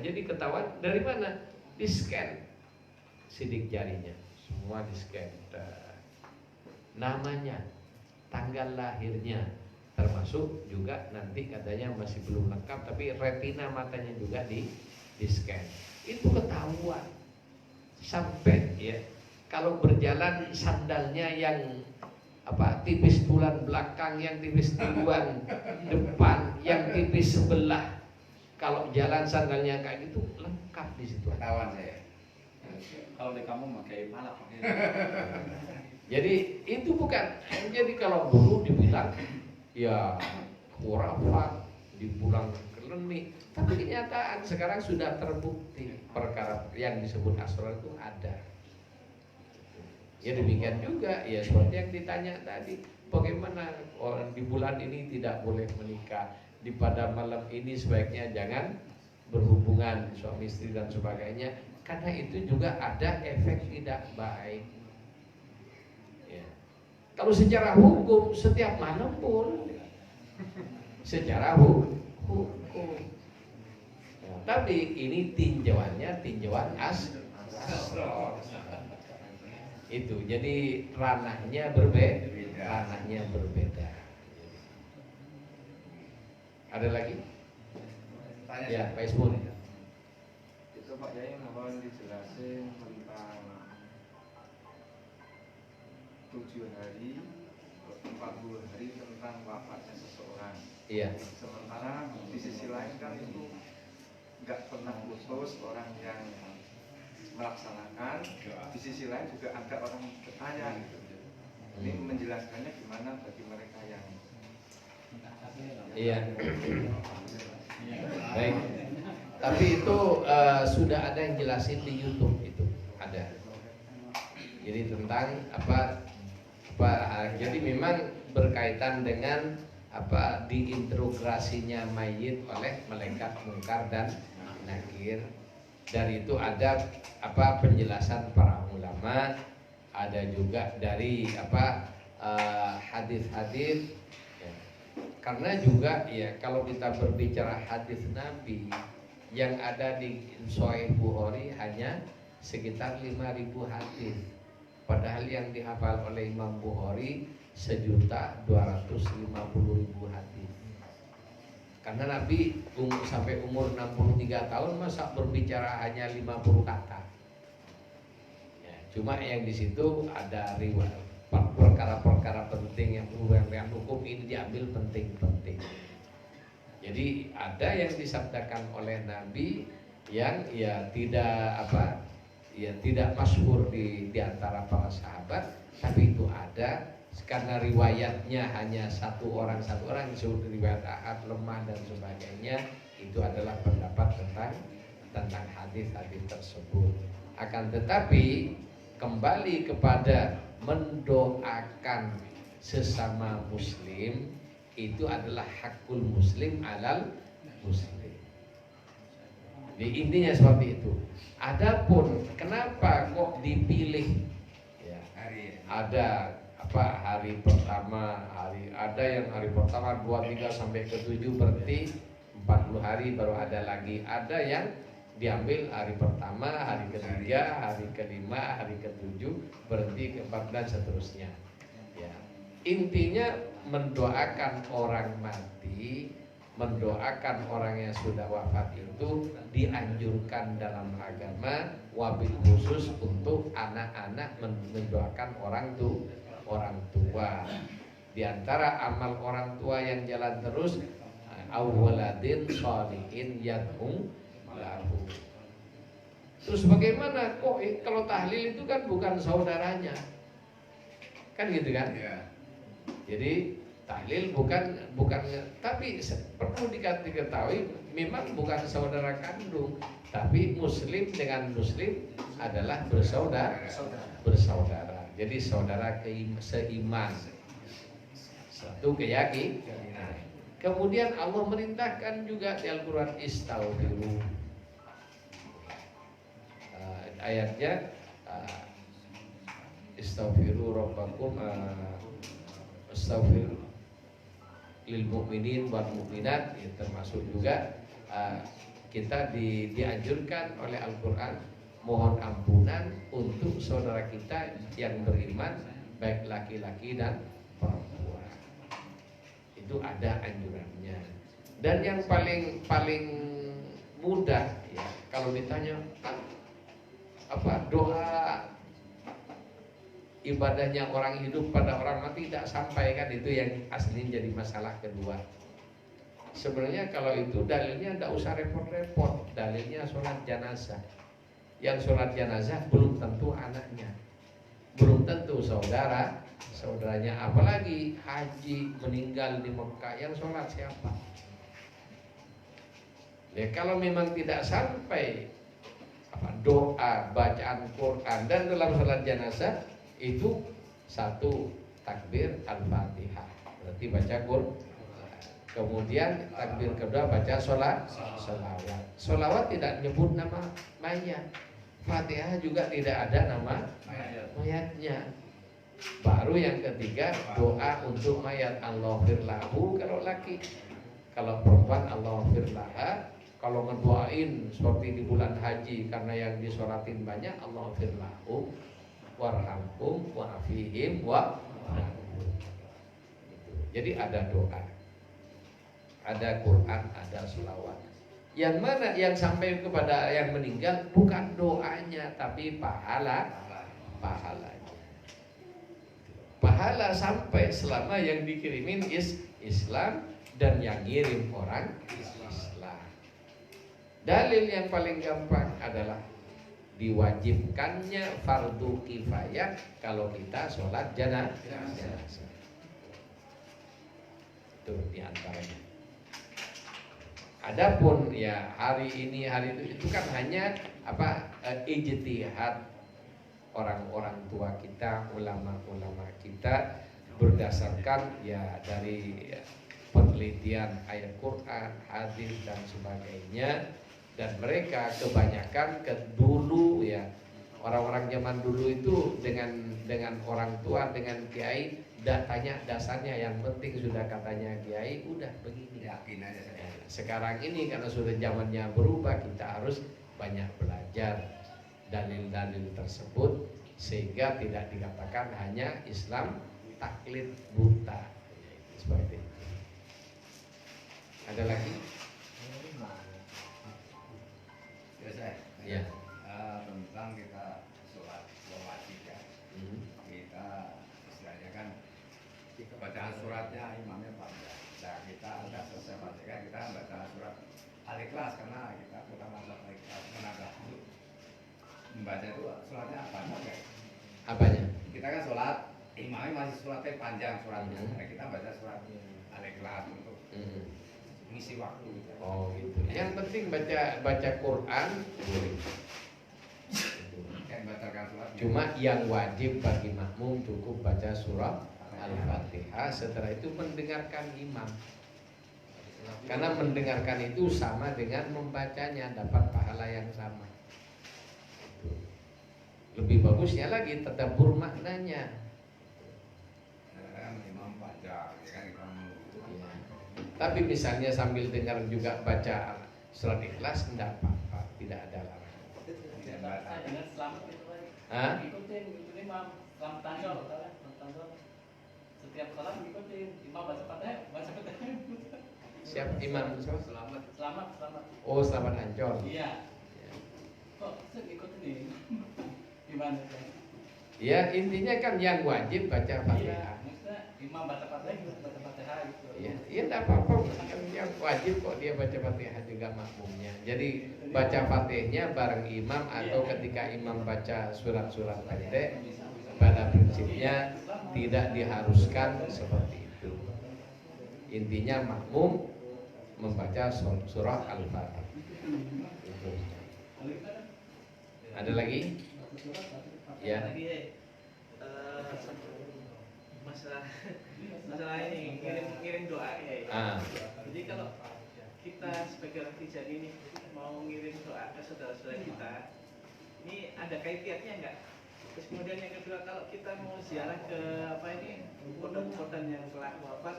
jadi ketahuan dari mana? Di scan sidik jarinya, semua di scan. Namanya, tanggal lahirnya, termasuk juga nanti katanya masih belum lengkap, tapi retina matanya juga di scan. Itu ketahuan. Sampai ya kalau berjalan sandalnya yang tipis tulang belakang, yang tipis tulang depan, yang tipis sebelah. Kalau jalan sandalnya kayak gitu lengkap di situ. Ketahuan saya. Kalau di kamu pakai palak pakai. Jadi itu bukan. Jadi kalau dulu dibilang ya khurafat, dibilang klinik, tapi kenyataan sekarang sudah terbukti perkara yang disebut asrar itu ada. Ya demikian juga ya seperti yang ditanya tadi, bagaimana orang di bulan ini tidak boleh menikah, di pada malam ini sebaiknya jangan berhubungan suami istri dan sebagainya, karena itu juga ada efek tidak baik. Ya. Kalau secara hukum setiap malam boleh, secara hukum. Ya, tapi ini tinjauannya tinjauan asrar. Itu jadi ranahnya berbeda. Ada lagi? Tanya Ya, saya. Pak Ismun. Itu Pak Yai mohon dijelasin tentang 7 hari 40 hari tentang wafatnya seseorang. Iya. Sementara di sisi lain kan itu nggak pernah putus orang yang melaksanakan, di sisi lain juga ada orang bertanya gitu. Ini menjelaskannya gimana bagi mereka yang Iya. Baik. Tapi itu sudah ada yang jelasin di YouTube itu ada. Jadi tentang jadi memang berkaitan dengan diintegrasinya mayit oleh malaikat mungkar dan nakir. Dari itu ada penjelasan para ulama, ada juga dari hadis-hadis. Ya. Karena juga ya kalau kita berbicara hadis Nabi yang ada di Sahih Bukhari hanya sekitar 5.000 hadis. Padahal yang dihafal oleh Imam Bukhari 1.250.000 hadis. Karena Nabi sampai umur 63 tahun masa berbicara hanya 50 kata. Ya, cuma yang di situ ada riwayat perkara-perkara penting yang hukum ini diambil penting-penting. Jadi ada yang disabdakan oleh Nabi yang tidak masyhur di antara para sahabat, tapi itu ada karena riwayatnya hanya satu orang disebut riwayat ahad, lemah dan sebagainya. Itu adalah pendapat tentang hadis-hadis tersebut. Akan tetapi kembali kepada mendoakan sesama muslim, itu adalah hakul muslim alal muslim. Jadi intinya seperti itu. Adapun kenapa kok dipilih ya, ada hari pertama, ada yang hari pertama 2, 3 sampai ke 7 berarti 40 hari baru ada lagi. Ada yang diambil hari pertama, hari ketiga, hari kelima, hari ketujuh, berhenti ke-4 dan seterusnya. Ya. Intinya mendoakan orang mati, mendoakan orang yang sudah wafat itu dianjurkan dalam agama, wabil khusus untuk anak-anak mendoakan orang tua. Di antara amal orang tua yang jalan terus, awwaladin sholihin yad'u lahu. Terus bagaimana kok kalau tahlil itu kan bukan saudaranya, kan gitu kan? Ya. Jadi tahlil bukan, tapi perlu diketahui memang bukan saudara kandung, tapi muslim dengan muslim adalah bersaudara. Jadi saudara seiman, satu keyakinan. Kemudian Allah merintahkan juga di Al-Quran istaghfiru. Ayatnya istaghfiru rabbakum astaghfir lil mu'minin wal mu'minat, ya, termasuk juga kita dianjurkan oleh Al-Quran mohon ampunan untuk saudara kita yang beriman, baik laki-laki dan perempuan. Itu ada anjurannya. Dan yang paling mudah ya, kalau ditanya doa ibadahnya orang hidup pada orang mati tidak sampai, kan itu yang aslinya jadi masalah kedua. Sebenarnya kalau itu dalilnya tidak usah repot-repot, dalilnya sholat jenazah. Yang sholat jenazah belum tentu anaknya, belum tentu saudaranya, apalagi haji meninggal di Mekah, yang sholat siapa? Ya kalau memang tidak sampai doa, bacaan Quran dan dalam sholat jenazah itu satu takbir Al-Fatihah, berarti baca Quran. Kemudian takbir kedua baca solawat. Solawat tidak nyebut nama mayat. Fatihah juga tidak ada nama mayatnya. Baru yang ketiga doa untuk mayat, Allahumma lahu kalau laki. Kalau perempuan Allahumma laha. Kalau ngedoain seperti di bulan haji karena yang disolatin banyak, Allahumma lahu warhamhum wa'afihim wa. Jadi ada doa, ada Quran, ada selawat. Yang mana yang sampai kepada yang meninggal bukan doanya, tapi pahalanya. Pahala sampai selama yang dikirimin Islam dan yang ngirim orang Islam. Dalil yang paling gampang adalah diwajibkannya fardu kifayah kalau kita sholat jenazah. Itu diantaranya. Adapun ya hari ini hari itu kan hanya ijtihad orang-orang tua kita, ulama-ulama kita berdasarkan ya dari penelitian ayat Quran, hadis dan sebagainya. Dan mereka kebanyakan dulu ya, orang-orang zaman dulu itu dengan orang tua, dengan kiai, tanya dasarnya, yang penting sudah katanya kiai udah begini, yakin aja. Sekarang ini karena sudah zamannya berubah, kita harus banyak belajar dalil-dalil tersebut sehingga tidak dikatakan hanya Islam taklid buta. Seperti itu. Ada Ada lagi? Ya saya. Ya. Tentang kita sholat wajib ya. Kita istilahnya kan bacaan suratnya imamnya panjang. Nah kita udah selesai baca kita baca surat Al-Ikhlas karena kita bukan masalah Al-Ikhlas menambah itu membaca itu suratnya panjang ya. Apanya? Kita kan sholat imamnya masih suratnya panjang suratnya. Nah, kita baca surat Al-Ikhlas untuk mengisi waktu gitu. Oh gitu. Yang penting baca Quran boleh. Kayak bacakan surat. Cuma yang wajib bagi makmum cukup baca surah Al-Fatihah, setelah itu mendengarkan imam. Karena mendengarkan itu sama dengan membacanya, dapat pahala yang sama. Lebih bagusnya lagi tadabbur maknanya. Imam panjang, ya kan imam. Ya. Tapi misalnya sambil dengar juga baca surat Ikhlas, tidak apa-apa, tidak ada larangan. Saya dengan selamat itu Pak. Hah? Ikutin imam selamat tansol, setiap salat ikutin imam baca Fatihah. Siap imam Selamat. Oh, selamat Ancol. Iya. Kok saya ikutin nih? Gimana? Ya intinya kan yang wajib baca Iya, Fatihah. maksudnya imam baca Fatihah gitu. Iya, tidak apa-apa. Yang wajib kok dia baca Fatihah juga makmumnya. Jadi baca Fatihahnya bareng imam atau ketika imam baca surat-surat pendek, pada prinsipnya tidak diharuskan seperti itu. Intinya makmum membaca surah Al-Fatihah. Ada lagi? Ya. Masalah ini ngirim doa ya. Jadi kalau kita sebagai orang Tijani ini mau ngirim doa ke saudara-saudara kita, ini ada kaifiatnya enggak? Terus kemudian yang kedua, kalau kita mau ziarah ke pondok-pondok yang telah wafat,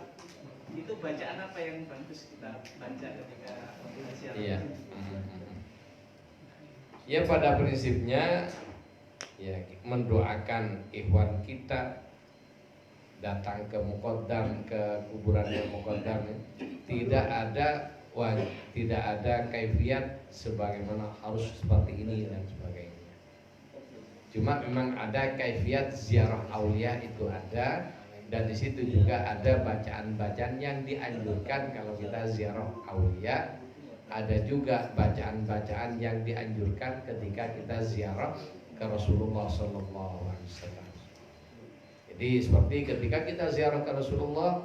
itu bacaan apa yang bagus kita baca ketika ziarah? Iya. Ya pada prinsipnya ya mendoakan ikhwan kita datang ke muqaddam, ke kuburannya muqaddam, tidak ada kaifiat sebagaimana harus seperti ini dan sebagainya. Cuma memang ada kaifiat ziarah aulia itu ada, dan di situ juga ada bacaan-bacaan yang dianjurkan kalau kita ziarah aulia. Ada juga bacaan-bacaan yang dianjurkan ketika kita ziarah ke Rasulullah SAW. Jadi seperti ketika kita ziarah ke Rasulullah,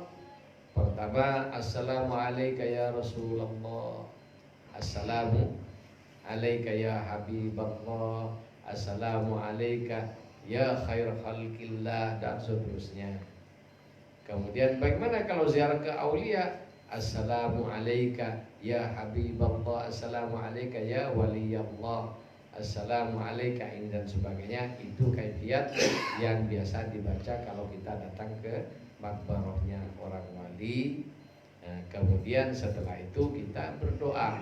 pertama Assalamualaikum ya Rasulullah, Assalamu alayka ya Habiballah, Assalamu alayka ya khair khalqillah, dan seterusnya. Kemudian bagaimana kalau ziarah ke aulia? Assalamu alayka ya Habiballah, Assalamu alayka ya waliyallah, Assalamu alayka, dan sebagainya. Itu kaifiat yang biasa dibaca kalau kita datang ke makbarahnya orang wali. Nah, kemudian setelah itu kita berdoa,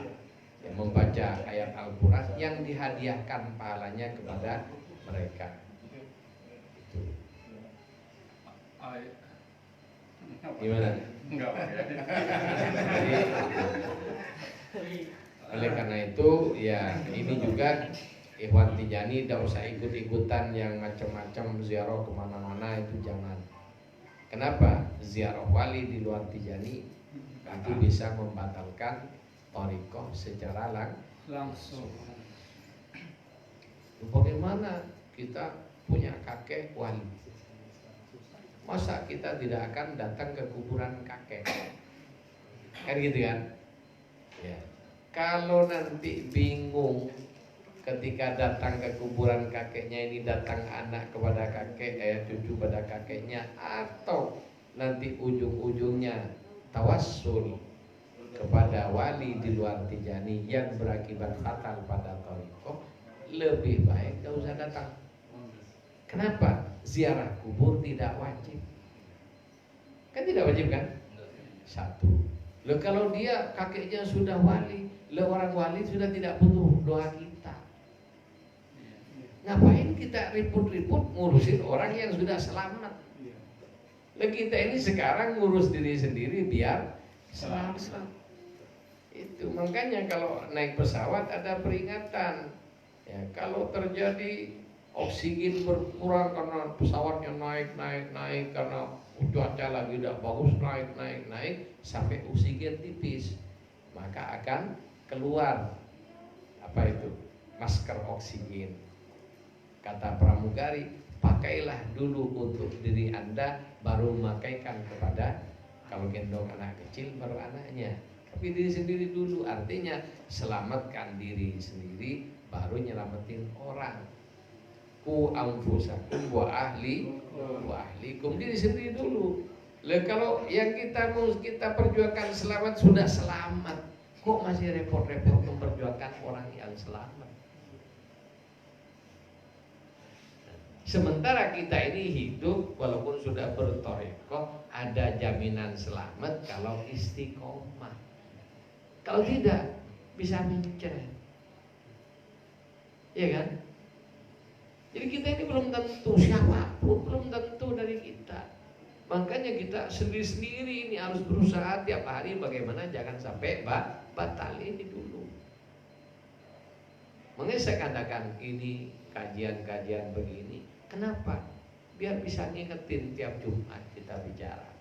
ya, membaca ayat Al-Quran yang dihadiahkan pahalanya kepada mereka. Itu. Gimana? Enggak. Jadi, oleh karena itu ya ini juga Ikhwan Tijani tidak usah ikut-ikutan yang macam-macam ziarah kemana-mana, itu jangan. Kenapa? Ziarah wali di luar Tijani itu bisa membatalkan thariqah secara langsung. Bagaimana kita punya kakek wali? Masa kita tidak akan datang ke kuburan kakek? Kan gitu kan? Ya. Kalau nanti bingung ketika datang ke kuburan kakeknya, ini datang anak kepada kakek, cucu pada kakeknya, atau nanti ujung-ujungnya tawassul kepada wali di luar Tijani yang berakibat fatal pada thariqah, lebih baik gak usah datang. Kenapa? Ziarah kubur tidak wajib. Kan tidak wajib kan? Satu. Loh, kalau dia kakeknya sudah wali, orang wali sudah tidak butuh doa kita. Ngapain kita ribut-ribut ngurusin orang yang sudah selamat? Lah kita ini sekarang ngurus diri sendiri biar selamat. Itu makanya kalau naik pesawat ada peringatan. Ya, kalau terjadi oksigen berkurang karena pesawatnya naik karena cuaca lagi tidak bagus, naik sampai oksigen tipis, maka akan keluar apa itu? Masker oksigen. Kata pramugari, pakailah dulu untuk diri Anda, baru memakaikan kepada, kalau gendong anak kecil baru anaknya. Tapi diri sendiri dulu, artinya selamatkan diri sendiri baru nyelamatin orang. Ku anfusakum wa ahlikum, diri sendiri dulu. Lah kalau yang kita perjuangkan selamat sudah selamat, kok masih repot-repot memperjuangkan orang yang selamat? Sementara kita ini hidup walaupun sudah bertoreko, ada jaminan selamat kalau istiqomah. Kalau tidak bisa mencret, ya kan? Jadi kita ini belum tentu, siapapun belum tentu dari kita. Makanya kita sendiri-sendiri ini harus berusaha tiap hari bagaimana jangan sampai batal ini dulu. Makanya saya katakan ini kajian-kajian begini. Kenapa? Biar bisa ngingetin tiap Jumat kita bicara.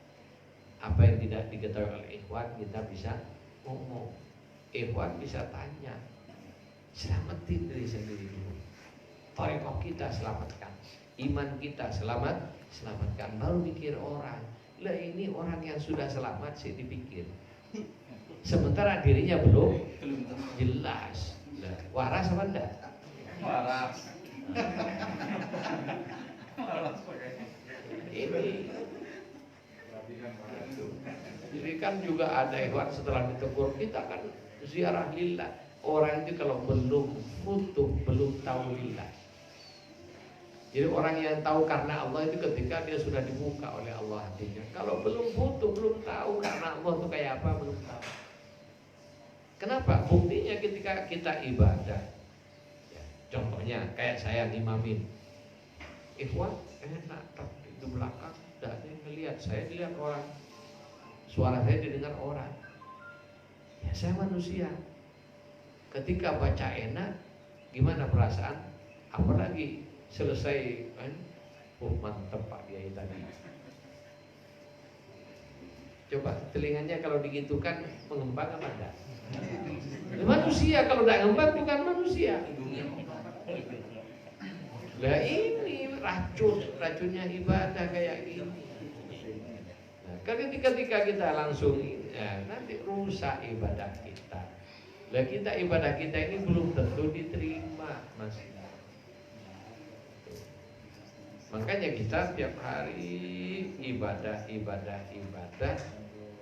Apa yang tidak diketahui oleh ikhwan kita bisa ngomong. Ikhwan bisa tanya. Selamatin diri sendiri dulu. Thariqah kita selamatkan, iman kita selamatkan, baru mikir orang. Lah ini orang yang sudah selamat sih dipikir, sementara dirinya belum jelas. Lah, waras apa enggak? Waras. Ini jadi kan juga ada ikhwan setelah ditegur kita kan ziarah lillah. Orang itu kalau belum butuh, belum tahu lillah. Jadi orang yang tahu karena Allah itu ketika dia sudah dibuka oleh Allah hatinya. Kalau belum butuh, belum tahu karena Allah itu kayak apa, belum tahu. Kenapa? Buktinya ketika kita ibadah. Ya, contohnya kayak saya ngimamin. Ikhwan enak, tapi di belakang tidak ada yang melihat. Saya dilihat orang, suara saya didengar orang. Ya saya manusia. Ketika baca enak, gimana perasaan? Apalagi selesai, mantep Pak Kiai tadi. Coba telinganya kalau digitukan mengembang apa enggak? Manusia kalau tidak ngembang bukan manusia. Lah ini racunnya ibadah kayak gini. Nah, ketika kita langsung nanti rusak ibadah kita. Lah kita ibadah kita ini belum tentu diterima, Mas. Makanya kita tiap hari ibadah.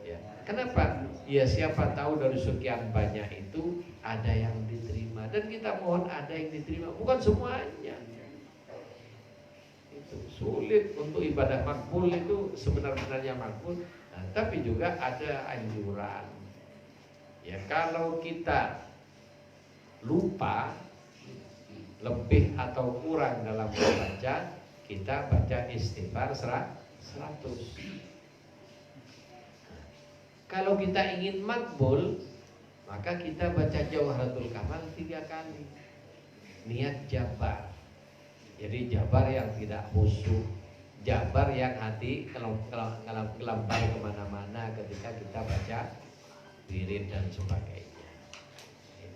Ya. Kenapa? Ya siapa tahu dari sekian banyak itu ada yang diterima dan kita mohon ada yang diterima, bukan semuanya. Itu sulit untuk ibadah makbul itu sebenarnya makbul, nah, tapi juga ada anjuran. Ya kalau kita lupa lebih atau kurang dalam membaca, kita baca istighfar 100. Kalau kita ingin makbul, maka kita baca Jawharatul Kamal 3 kali. Niat jabar. Jadi jabar yang tidak khusyuk, jabar yang hati kelambar kemana-mana ketika kita baca wirid dan sebagainya.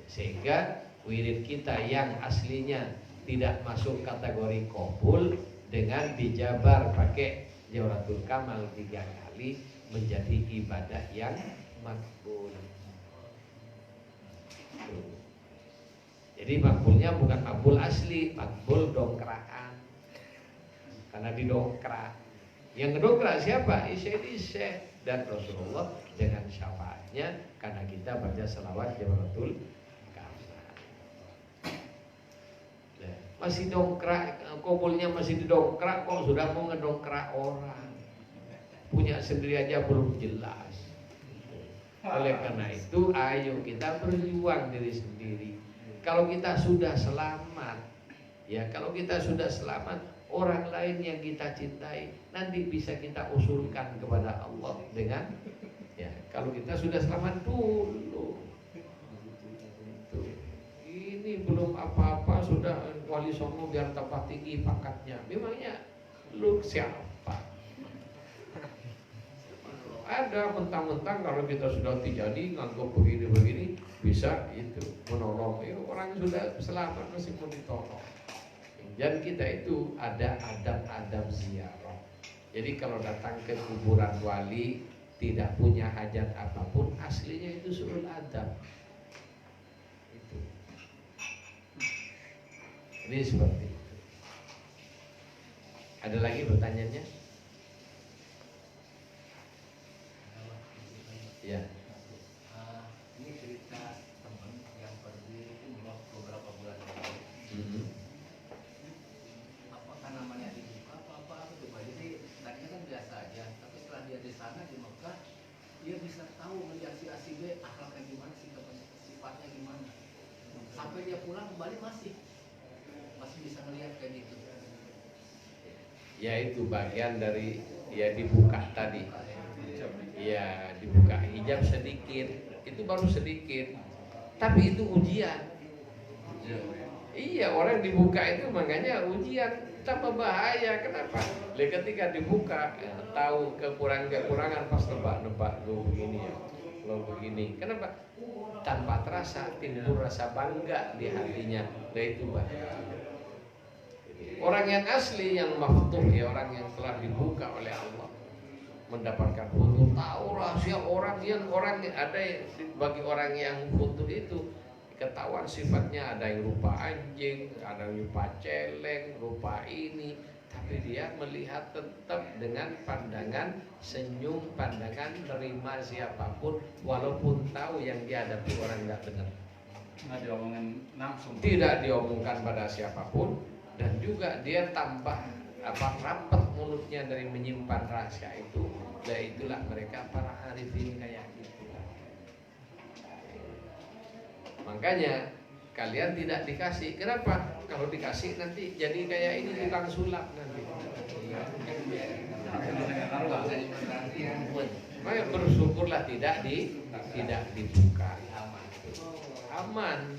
Sehingga wirid kita yang aslinya tidak masuk kategori qabul dengan dijabar pakai Jawharatul Kamal 3 kali menjadi ibadah yang makbul. Jadi makbulnya bukan makbul asli, makbul dongkrakan. Karena didongkrak. Yang ngedongkrak siapa? Syekh dan Rasulullah dengan syafaatnya karena kita baca selawat Jawharatul Kamal. Masih dongkrak, kabulnya masih didongkrak, kok sudah mau ngedongkrak orang. Punya sendiri aja belum jelas. Oleh karena itu ayo kita berjuang diri sendiri. Kalau kita sudah selamat, ya kalau kita sudah selamat, orang lain yang kita cintai nanti bisa kita usulkan kepada Allah dengan, ya kalau kita sudah selamat dulu. sudah Wali Songo biar tambah tinggi pangkatnya. Memangnya lu siapa? Ada mentang-mentang kalau kita sudah terjadi nganggap begini-begini bisa itu menolong. Orang sudah selamat masih mau ditolong. Dan kita itu ada adab-adab ziarah. Jadi kalau datang ke kuburan wali tidak punya hajat apapun, aslinya itu sulul adab. Itu. Ini seperti itu. Ada lagi pertanyaannya? Ya. Ini cerita teman yang pergi itu beberapa bulan lalu. Apakah namanya dibuka apa tuh Pak? Jadi tadinya kan biasa aja, tapi setelah dia di sana di Mekah, dia bisa tahu melihat si A si B akhlaknya gimana, sifatnya gimana. Sampai dia pulang kembali masih bisa melihat kayak gitu. Ya itu bagian dari ya dibuka tadi. Ya dibuka hijab sedikit, itu baru sedikit, tapi itu ujian. Iya, orang dibuka itu makanya ujian, tambah bahaya. Kenapa? Ketika dibuka tahu kekurangan pas nebak lo begini ya, lo begini. Kenapa? Tanpa terasa timbul rasa bangga di hatinya. Nah itu bahaya. Orang yang asli, yang maftuh ya, orang yang telah dibuka oleh Allah, mendapatkan futuh, tahu rahasia orang yang ada bagi orang yang futuh itu ketahuan sifatnya, ada yang rupa anjing, ada yang rupa celeng, rupa ini, tapi dia melihat tetap dengan pandangan senyum, pandangan nerima siapapun walaupun tahu yang dihadapi orang nggak benar. Nggak diomongin langsung. Tidak diomongkan pada siapapun, dan juga dia tambah rapat mulutnya dari menyimpan rahasia itu. Dan itulah mereka para arifin kayak gitu. Makanya kalian tidak dikasih. Kenapa? Kalau dikasih nanti jadi kayak ini tukang sulap nanti. Maka bersyukurlah tidak dibuka. Aman.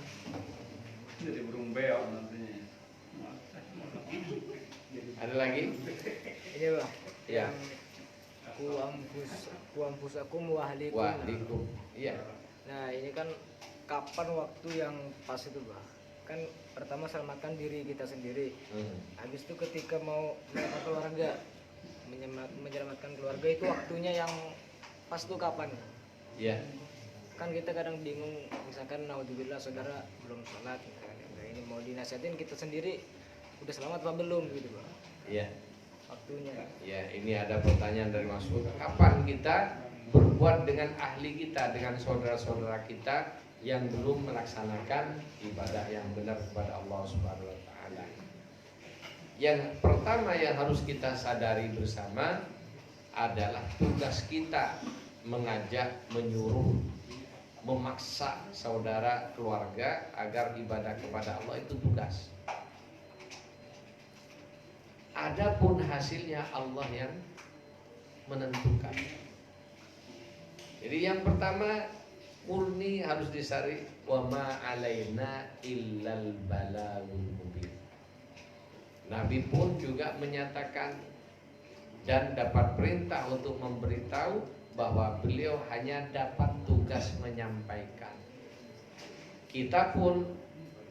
Jadi burung beok nantinya. Ada lagi? Ini Bang. Ya. Kuampusakum wahlikum. Wahlikum. Iya. Nah, ini kan kapan waktu yang pas itu, Bang? Kan pertama selamatkan diri kita sendiri. Habis itu ketika mau menyelamatkan keluarga, menyelamatkan keluarga itu waktunya yang pas tuh kapan? Iya. Kan kita kadang bingung, misalkan naudzubillah saudara belum sholat, misalkan ini mau dinasihatin kita sendiri udah selamat apa belum gitu, Bang? Iya. Waktunya. Ya, ini ada pertanyaan dari Mas Bud. Kapan kita berbuat dengan ahli kita, dengan saudara-saudara kita yang belum melaksanakan ibadah yang benar kepada Allah Subhanahu wa taala? Yang pertama yang harus kita sadari bersama adalah tugas kita mengajak, menyuruh, memaksa saudara keluarga agar ibadah kepada Allah itu tugas. Adapun hasilnya Allah yang menentukan. Jadi yang pertama murni harus disari wa ma alaina illal balagul mubin. Nabi pun juga menyatakan dan dapat perintah untuk memberitahu bahwa beliau hanya dapat tugas menyampaikan. Kita pun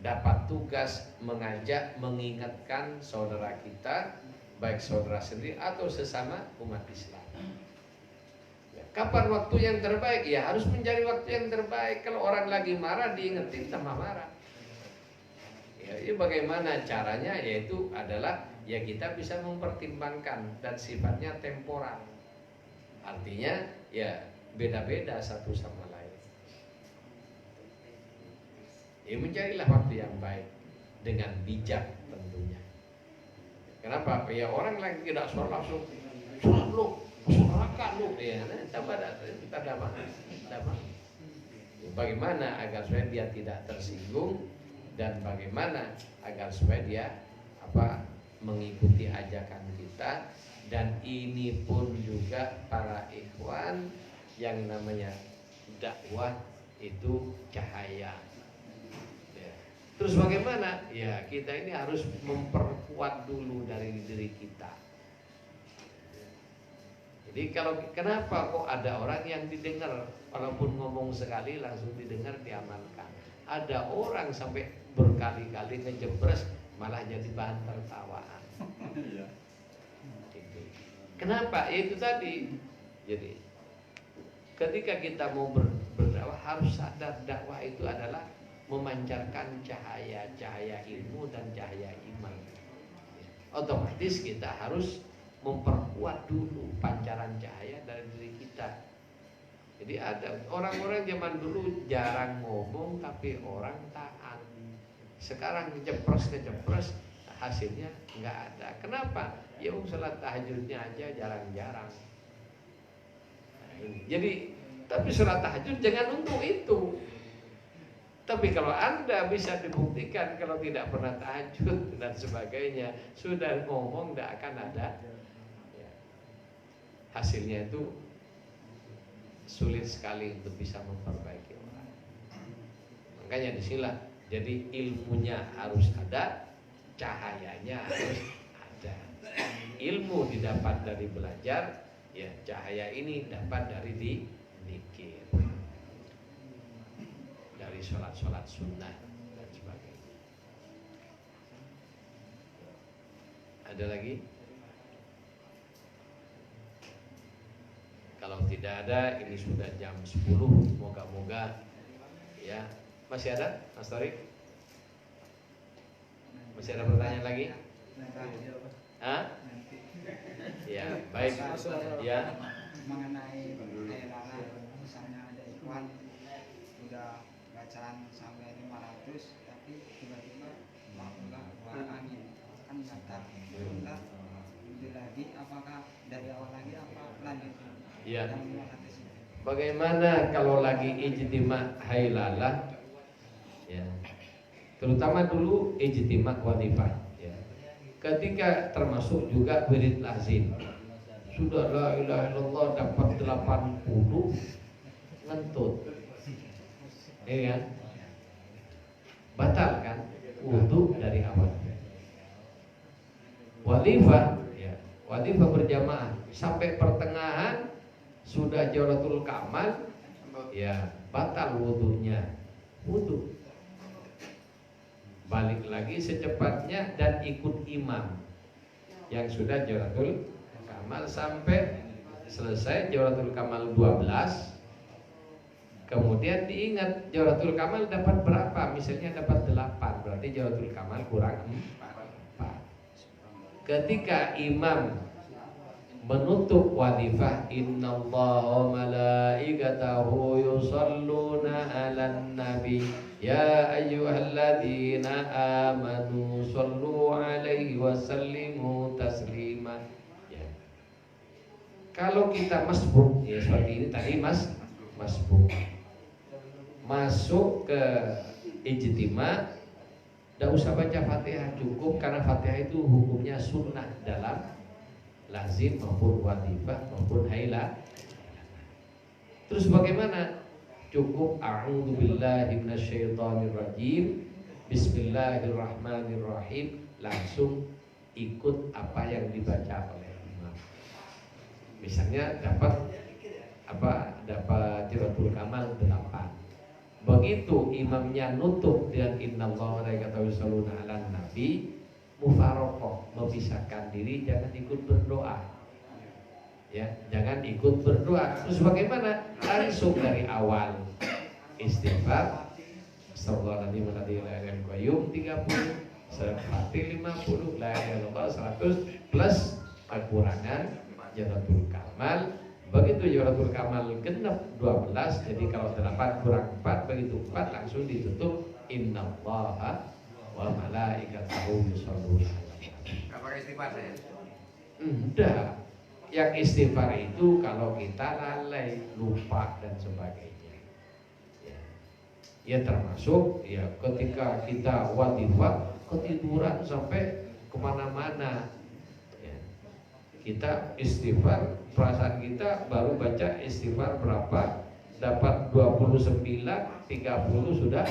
dapat tugas mengajak, mengingatkan saudara kita, baik saudara sendiri atau sesama umat Islam. Kapan waktu yang terbaik? Ya harus mencari waktu yang terbaik. Kalau orang lagi marah, diingetin tambah marah. Ya, ini bagaimana caranya? Yaitu adalah ya kita bisa mempertimbangkan dan sifatnya temporal. Artinya ya beda-beda satu sama lain. Ya mencarilah waktu yang baik dengan bijak tentunya. Kenapa? Ya orang lagi tidak sholat langsung sholat lu, sholat lu, ya, kita dapat. Bagaimana agar supaya dia tidak tersinggung dan bagaimana agar supaya dia mengikuti ajakan kita. Dan ini pun juga para ikhwan, yang namanya dakwah itu cahaya. Terus bagaimana? Ya kita ini harus memperkuat dulu dari diri kita. Jadi kalau kenapa kok ada orang yang didengar walaupun ngomong sekali langsung didengar diamalkan. Ada orang sampai berkali-kali ngejebres malah jadi bahan tertawaan. Kenapa? Ya itu tadi. Jadi ketika kita mau berdakwah harus sadar dakwah itu adalah memancarkan cahaya ilmu dan cahaya iman. Otomatis kita harus memperkuat dulu pancaran cahaya dari diri kita. Jadi ada orang-orang zaman dulu jarang ngomong tapi orang taat. Sekarang kejepres hasilnya nggak ada. Kenapa? Ya sholat tahajudnya aja jarang-jarang. Jadi tapi sholat tahajud jangan untuk itu. Tapi kalau Anda bisa dibuktikan kalau tidak pernah tahajud dan sebagainya, sudah ngomong tidak akan ada ya. Hasilnya itu sulit sekali untuk bisa memperbaiki orang. Makanya disinilah jadi ilmunya harus ada, cahayanya harus ada. Ilmu didapat dari belajar, ya cahaya ini dapat dari zikir, dari sholat sunnah dan sebagainya. Ada lagi? Kalau tidak ada, ini sudah jam 10. Moga-moga ya. Masih ada, Mas Torik? Masih ada pertanyaan lagi? Hah? Ya, baik. Ya. Mengenai lala, misalnya ada ikhwan udah bacaan sampai 500 tapi tiba-tiba malah buah angin kan datang udah lagi, apakah dari awal lagi apa lanjut? Ya. Bagaimana kalau lagi ijtima hailalah? Ya. Terutama dulu ijtima wadifah. Ya. Ketika termasuk juga wirid lazim. Sudah la ilaha illallah dapat 80 ngentut. Ini kan? Batal kan? Wudu dari awal. Wadifah, ya. Wadifah berjamaah sampai pertengahan sudah Jawharatul Kamal, ya batal wudunya. Wudu balik lagi secepatnya dan ikut imam yang sudah Jawharatul Kamal sampai selesai Jawharatul Kamal 12. Kemudian diingat Jawharatul Kamal dapat berapa? Misalnya dapat 8, berarti Jawharatul Kamal kurang 4. Ketika imam menutup wadifah, innallaha malaikatahu yusalluna 'alan nabi ya ayyuhalladzina amanu sallu 'alaihi wa sallimu taslima. Ya. Kalau kita masbuk, ya seperti ini tadi masbuk. Masuk ke ijtima, tidak usah baca Fatihah, cukup karena Fatihah itu hukumnya sunnah dalam lazim maupun wadifah maupun haila. Terus bagaimana? Cukup a'udzubillahi minasyaitonirrajim, bismillahirrahmanirrahim, langsung ikut apa yang dibaca oleh imam. Misalnya dapat Jawharatul Kamal 8. Begitu imamnya nutup dengan innallaha malaikatahu yusholluna 'alan nabi, mufarokoh, memisahkan diri, jangan ikut berdoa. Ya, jangan ikut berdoa. Terus bagaimana? Langsung dari awal istighfar, astagfirullahaladzim wa atubu ilaih 30, surat Fatih 50, la ilaha illallah 100 plus kekurangan Jawharatul Kamal. Begitu Jawharatul Kamal genap 12, jadi kalau 8 kurang 4, begitu 4 langsung ditutup innallaha wa malaikatahu yusholluna. Enggak pakai istighfar ya? Enggak. Yang istighfar itu kalau kita lalai, lupa dan sebagainya. Ya termasuk ya ketika kita wadifah ketiduran sampai kemana-mana. Ya. Kita istighfar, perasaan kita baru baca istighfar berapa, dapat 29, 30 sudah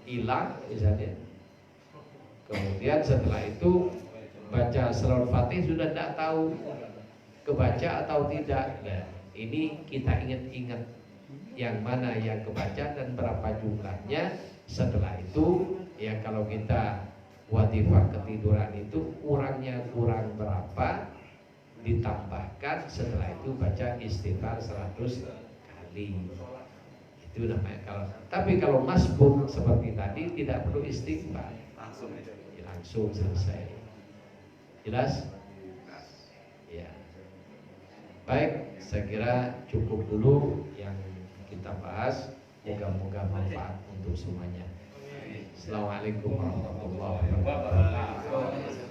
hilang misalnya. Kemudian setelah itu baca Shalawat Fatih sudah tidak tahu kebaca atau tidak. Nah, ini kita ingat-ingat yang mana yang kebaca dan berapa jumlahnya. Setelah itu ya kalau kita wadifah ketiduran itu kurangnya kurang berapa, ditambahkan, setelah itu baca istighfar 100 kali. Itu namanya kalau. Tapi kalau masbuk seperti tadi tidak perlu istighfar, langsung selesai. Jelas? Ya. Baik, saya kira cukup dulu yang kita bahas. Moga-moga manfaat untuk semuanya. Assalamualaikum warahmatullahi wabarakatuh.